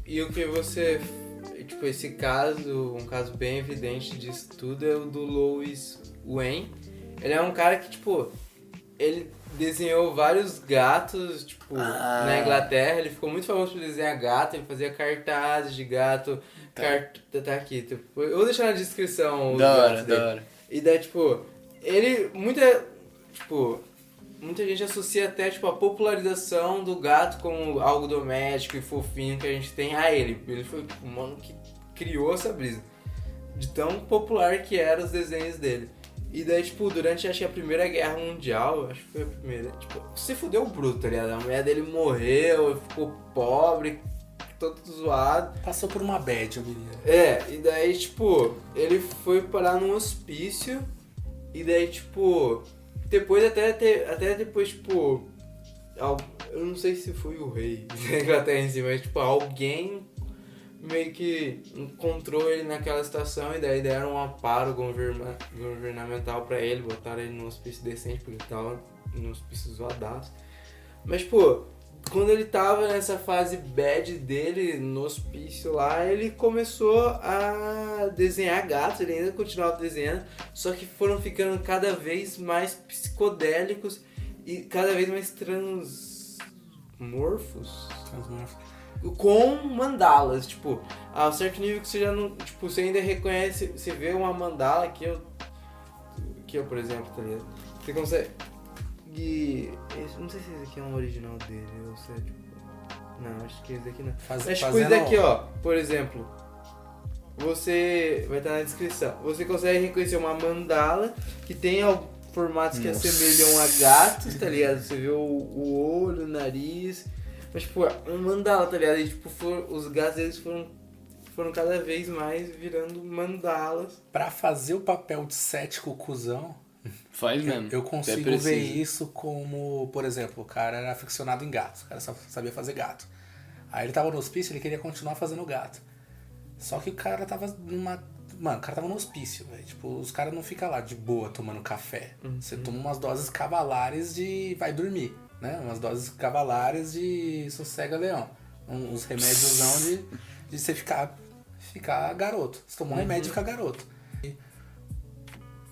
e o que você... Tipo, esse caso, um caso bem evidente disso tudo é o do Louis Wayne. Ele é um cara que, tipo, ele desenhou vários gatos, tipo, na Inglaterra. Ele ficou muito famoso por desenhar gato, ele fazia cartazes de gato. Tá aqui, tipo, eu vou deixar na descrição os gatos dele. Da hora. E daí, tipo... Muita gente associa até, tipo, a popularização do gato como algo doméstico e fofinho que a gente tem a ele. Ele foi o mano que criou essa brisa. De tão popular que eram os desenhos dele. E daí, tipo, durante, acho que a Primeira Guerra Mundial, acho que foi a primeira, tipo, se fudeu bruto, tá ligado? A mulher dele morreu, ficou pobre, todo zoado. passou por uma bad, eu diria. E daí, tipo, ele foi parar num hospício. E daí, tipo, depois até depois, tipo, eu não sei se foi o rei da Inglaterra em si, mas tipo, alguém meio que encontrou ele naquela situação e daí deram um amparo governamental pra ele, botaram ele num hospício decente, porque ele tava num hospício zoadaço. Mas, pô, quando ele tava nessa fase bad dele, no hospício lá, ele começou a desenhar gatos, ele ainda continuava desenhando, só que foram ficando cada vez mais psicodélicos e cada vez mais transmorfos. Com mandalas, tipo, a um certo nível que você já não, tipo, você ainda reconhece, você vê uma mandala que eu, por exemplo, tá ligado? Você consegue, não sei se esse aqui é um original dele, ou se é, tipo, não, acho que esse daqui não. Mas tipo, esse daqui, ó, por exemplo, você, vai estar na descrição, você consegue reconhecer uma mandala que tem formatos que assemelham a gatos, tá ligado? Você vê o olho, o nariz. Mas, tipo, um mandala, tá ligado? E, tipo, os gatos eles foram cada vez mais virando mandalas. Pra fazer o papel de cético cuzão, Faz mesmo. eu consigo ver isso como, por exemplo, o cara era aficionado em gatos, o cara só sabia fazer gato. Aí ele tava no hospício, ele queria continuar fazendo gato. Só que o cara tava Mano, o cara tava no hospício, velho. Tipo, os caras não ficam lá de boa tomando café. Você toma umas doses cavalares de vai dormir. Né? Umas doses cavalares de sossega-leão. Uns remédios de você ficar garoto. Você toma um remédio e fica garoto. E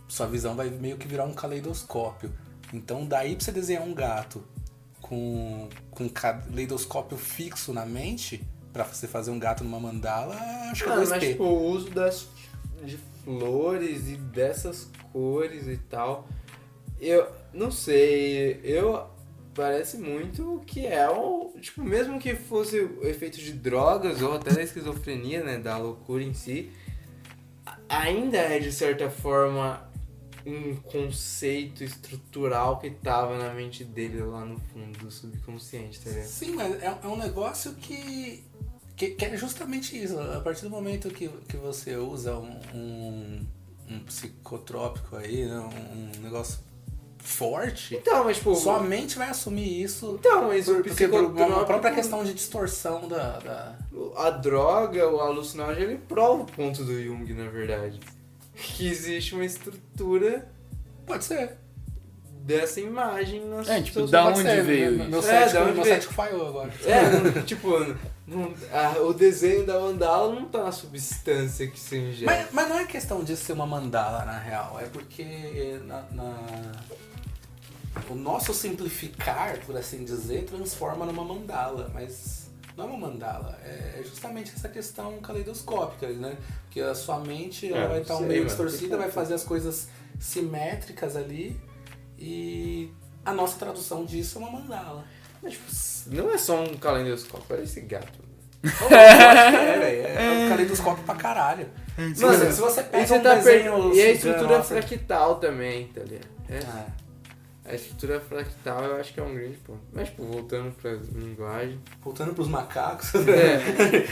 sua visão vai meio que virar um caleidoscópio. Então daí pra você desenhar um gato com caleidoscópio fixo na mente, pra você fazer um gato numa mandala, acho que é 2P. Mas tipo, o uso de flores e dessas cores e tal, eu não sei, parece muito que é tipo, mesmo que fosse o efeito de drogas ou até da esquizofrenia, né, da loucura em si, ainda é de certa forma um conceito estrutural que tava na mente dele lá no fundo do subconsciente, tá ligado? Sim, mas é um negócio que é justamente isso. A partir do momento que você usa um psicotrópico aí, né, um negócio forte, então, mas, tipo, sua mente vai assumir isso. Então, mas o porque por uma psicotrópico, própria questão de distorção da... A droga, o alucinógeno, ele prova o ponto do Jung, na verdade. Que existe uma estrutura Pode ser. dessa imagem na tipo, da onde ser, veio meu isso? Meu da cético, onde meu veio? cético falhou agora. Tipo, o desenho da mandala não tá na substância que se ingere. Mas não é questão de ser uma mandala, na real. É porque o nosso simplificar, por assim dizer, transforma numa mandala. Mas não é uma mandala. É justamente essa questão caleidoscópica, né? Que a sua mente ela vai estar meio distorcida, vai fazer as coisas simétricas ali. E a nossa tradução disso é uma mandala. Mas, tipo, não é só um calendoscópio, olha esse gato. É um caleidoscópio pra caralho. Mano, se você pega e você um tá desenho e a cigano, estrutura ó, fractal também, tá ligado? Ah, A estrutura fractal eu acho que é um grande ponto. Mas, tipo, voltando pra linguagem. voltando pros macacos, É,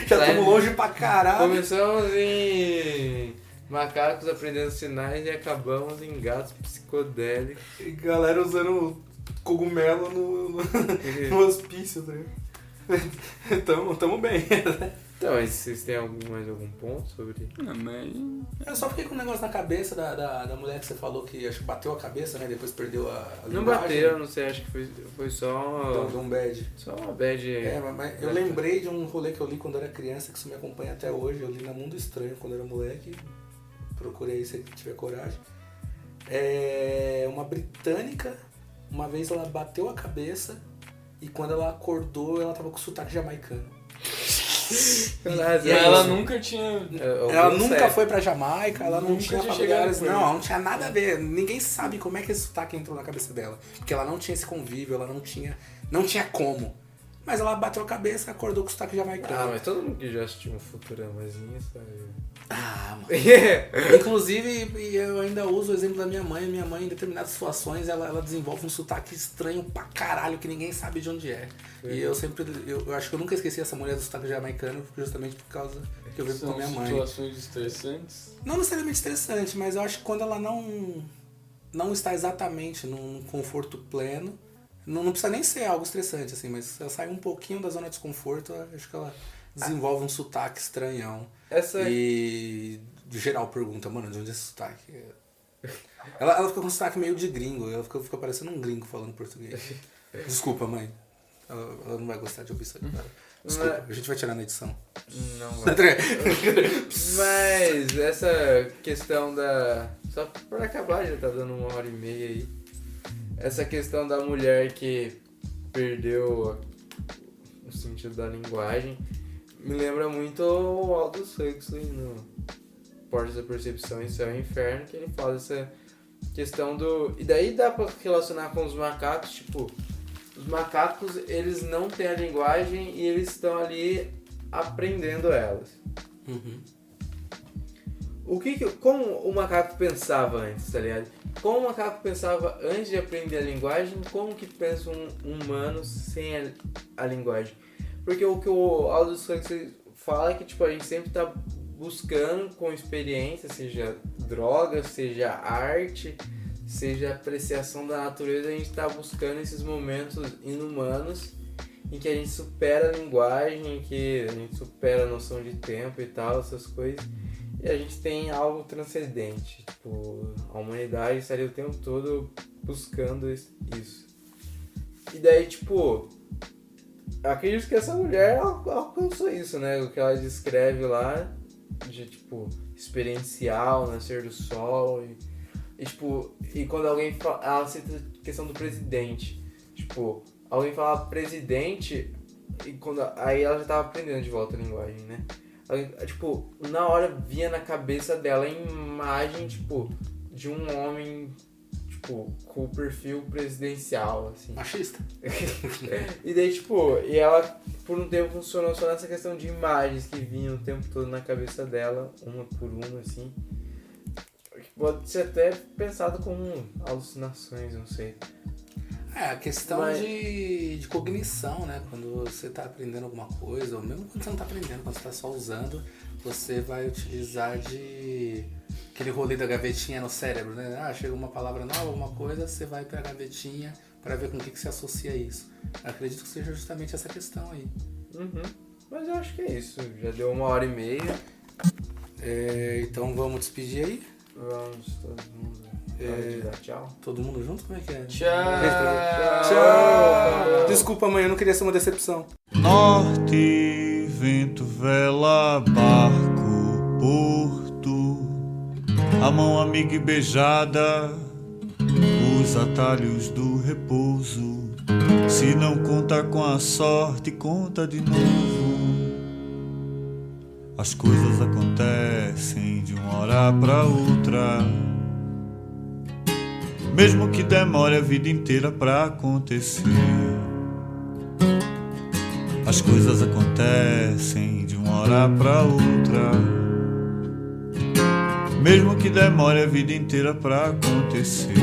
já estamos longe pra caralho. Começamos em macacos aprendendo sinais e acabamos em gatos psicodélicos. E galera usando cogumelo no hospício, tá ligado? Tamo bem. Então, mas vocês têm mais algum ponto sobre... Não, mas... Eu só fiquei com um negócio na cabeça da mulher que você falou que acho que bateu a cabeça, né? Depois perdeu a Não linguagem. bateu, não sei, acho que foi só... Deu um bad. Só uma bad... Mas eu lembrei de um rolê que eu li quando era criança, que isso me acompanha até hoje. Eu li na Mundo Estranho quando era moleque. Procurei aí se tiver coragem. É uma britânica, uma vez ela bateu a cabeça e quando ela acordou ela tava com sotaque jamaicano. Ela nunca tinha... Ela nunca foi pra Jamaica, ela não Nunca tinha tinha familiares, chegado por não tinha nada a ver. Ninguém sabe como é que esse sotaque entrou na cabeça dela. Porque ela não tinha esse convívio, ela não tinha como. Mas ela bateu a cabeça e acordou com o sotaque jamaicano. Ah, mas todo mundo que já assistiu um Futuramazinho sabe. Ah, mano. Inclusive, eu ainda uso o exemplo da minha mãe. Minha mãe, em determinadas situações, ela desenvolve um sotaque estranho pra caralho, que ninguém sabe de onde é. E eu sempre... Eu acho que eu nunca esqueci essa mulher do sotaque jamaicano, justamente por causa que eu vi com a minha mãe. Situações estressantes? Não necessariamente estressante, mas eu acho que quando ela não está exatamente num conforto pleno, Não precisa nem ser algo estressante, assim, mas se ela sai um pouquinho da zona de desconforto, eu acho que ela desenvolve um sotaque estranhão. E de geral pergunta, mano, de onde é esse sotaque? Ela fica com um sotaque meio de gringo, ela fica parecendo um gringo falando português. Desculpa, mãe. Ela não vai gostar de ouvir isso aqui, cara. Desculpa, a gente vai tirar na edição. Não vai. Mas essa questão da... Só pra acabar, já tá dando 1h30 aí. Essa questão da mulher que perdeu o sentido da linguagem me lembra muito o Aldous Huxley no Portas da Percepção e Céu e Inferno, que ele fala dessa questão do... E daí dá pra relacionar com os macacos, tipo... Os macacos, eles não têm a linguagem e eles estão ali aprendendo elas. Uhum. Como o macaco pensava antes, tá ligado? Como o macaco pensava antes de aprender a linguagem, como que pensa um humano sem a linguagem? Porque o que o Aldous Huxley fala é que tipo, a gente sempre tá buscando com experiência, seja droga, seja arte, seja apreciação da natureza, a gente tá buscando esses momentos inumanos em que a gente supera a linguagem, em que a gente supera a noção de tempo e tal, essas coisas. E a gente tem algo transcendente, tipo, a humanidade estaria o tempo todo buscando isso. E daí, tipo, acredito que essa mulher alcançou isso, né? O que ela descreve lá, de, tipo, experiencial, nascer do sol, e tipo, e quando alguém fala, ela cita a questão do presidente, tipo, alguém fala presidente, e quando, aí ela já tava aprendendo de volta a linguagem, né? Tipo, na hora vinha na cabeça dela a imagem, tipo, de um homem, tipo, com o perfil presidencial, assim. Machista. E daí, tipo, e ela por um tempo funcionou só nessa questão de imagens que vinham o tempo todo na cabeça dela, uma por uma, assim. Pode ser até pensado como alucinações, não sei. A questão de cognição, né? Quando você está aprendendo alguma coisa, ou mesmo quando você não está aprendendo, quando você está só usando, você vai utilizar de aquele rolê da gavetinha no cérebro, né? Chega uma palavra nova, alguma coisa, você vai para a gavetinha para ver com o que se associa isso. Eu acredito que seja justamente essa questão aí. Uhum. Mas eu acho que é isso. Já deu 1h30. Então vamos despedir aí? Vamos, todo mundo. Tchau. Todo mundo junto? Como é que é? Tchau. Desculpa, mãe, eu não queria ser uma decepção. Norte, vento, vela, barco, porto, a mão amiga e beijada, os atalhos do repouso. Se não conta com a sorte, conta de novo. As coisas acontecem de uma hora pra outra, mesmo que demore a vida inteira pra acontecer. As coisas acontecem de uma hora pra outra, mesmo que demore a vida inteira pra acontecer.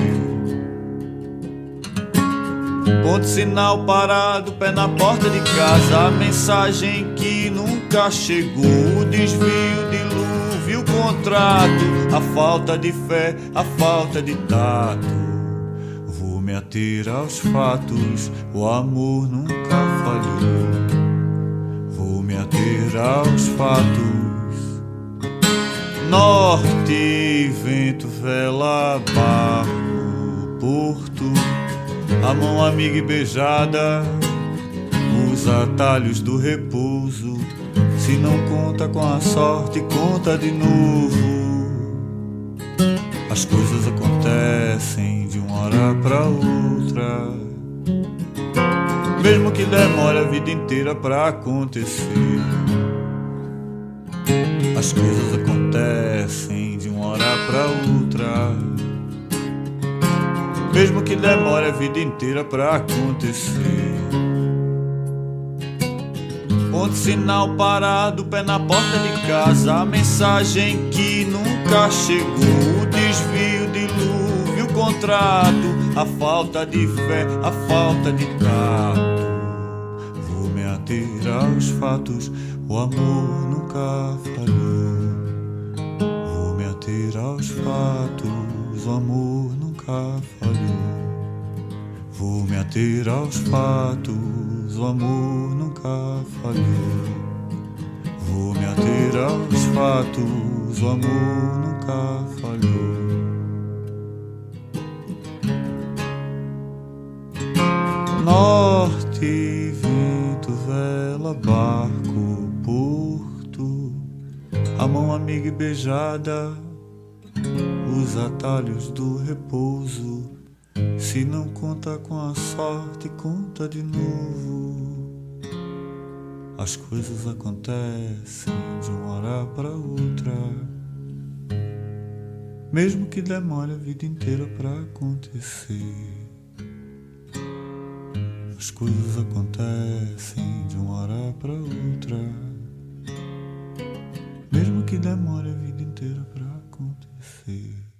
Ponto sinal parado, pé na porta de casa, a mensagem que nunca chegou, o desvio, dilúvio, o contrato, a falta de fé, a falta de tato. Vou me ater aos fatos, o amor nunca falhou. Vou me ater aos fatos. Norte, vento, vela, barco, porto, a mão amiga e beijada, os atalhos do repouso. Se não conta com a sorte, conta de novo. As coisas acontecem de uma hora pra outra, mesmo que demore a vida inteira pra acontecer. As coisas acontecem de uma hora pra outra, mesmo que demore a vida inteira pra acontecer. Ponto sinal parado, pé na porta de casa, a mensagem que nunca chegou, o desvio, dilúvio, o contrato, a falta de fé, a falta de tato. Vou me ater aos fatos, o amor nunca falhou. Vou me ater aos fatos, o amor nunca falhou. Vou me ater aos fatos, o amor nunca falhou. Vou me ater aos fatos, o amor nunca falhou. Norte, vento, vela, barco, porto, a mão amiga e beijada, os atalhos do repouso. Se não conta com a sorte, conta de novo. As coisas acontecem de uma hora para outra, mesmo que demore a vida inteira para acontecer. As coisas acontecem de uma hora para outra, mesmo que demore a vida inteira para acontecer.